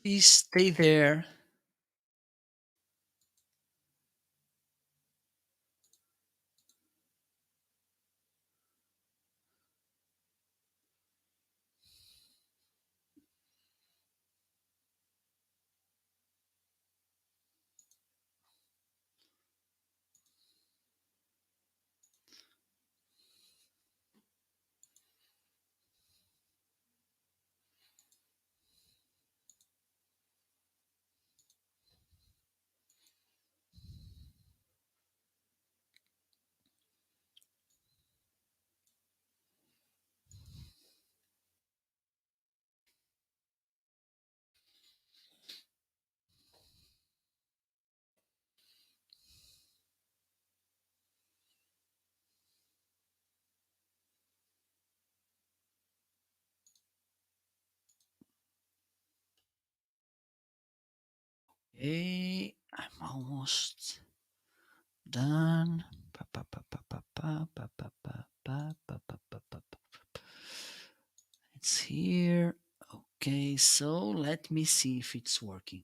[SPEAKER 1] Please stay there. Okay. I'm almost done. Pa, pa, pa, pa, pa, pa, pa, pa, pa, pa, pa, pa, pa, pa, pa. It's here. Okay, so let me see if it's working.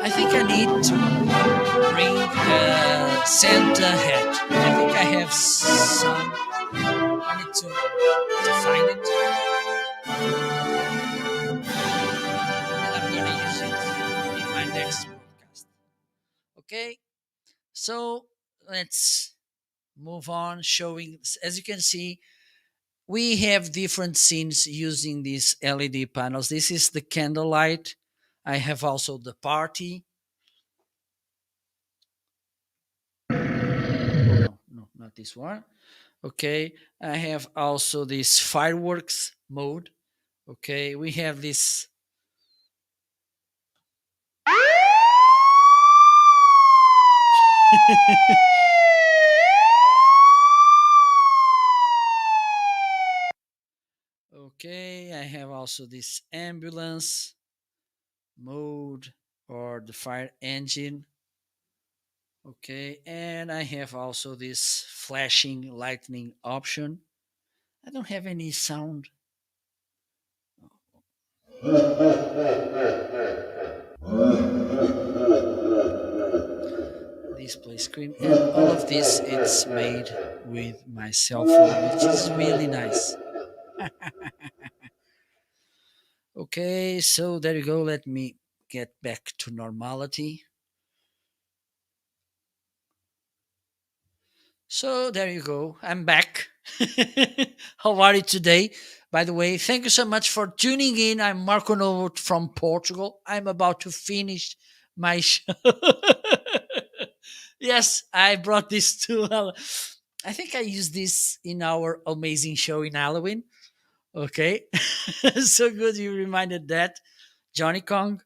[SPEAKER 1] I think I need to bring a Santa hat. I think I have some. I need to find it. And I'm gonna use it in my next podcast. Okay, so let's move on. Showing, as you can see, we have different scenes using these LED panels. This is the candlelight. I have also the party. No, no, not this one. Okay, I have also this fireworks mode. Okay, we have this. Okay, I have also this ambulance mode or the fire engine. Okay, and I have also this flashing lightning option. I don't have any sound. Display screen, and all of this it's made with my cell phone, which is really nice. Okay, so there you go. Let me get back to normality. So there you go. I'm back. How are you today? By the way, thank you so much for tuning in. I'm Marco Novo from Portugal. I'm about to finish my show. Yes, I brought this to. I think I used this in our amazing show in Halloween. Okay, so good you reminded that, Johnny Kong.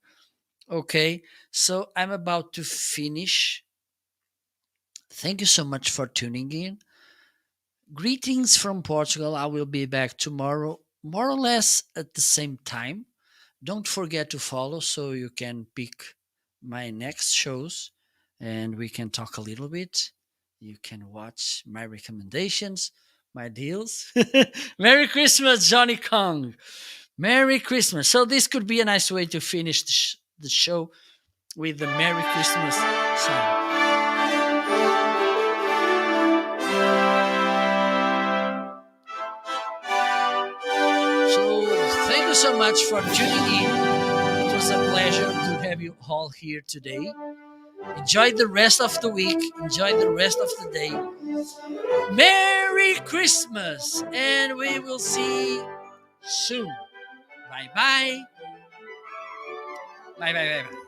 [SPEAKER 1] Okay, so I'm about to finish. Thank you so much for tuning in. Greetings from Portugal. I will be back tomorrow, more or less at the same time. Don't forget to follow so you can pick my next shows and we can talk a little bit. You can watch my recommendations, my deals. Merry Christmas, Johnny Kong. Merry Christmas. So, this could be a nice way to finish the show with the Merry Christmas song. So, thank you so much for tuning in. It was a pleasure to have you all here today. Enjoy the rest of the week. Enjoy the rest of the day. Merry Christmas! And we will see soon. Bye bye. Bye bye bye bye.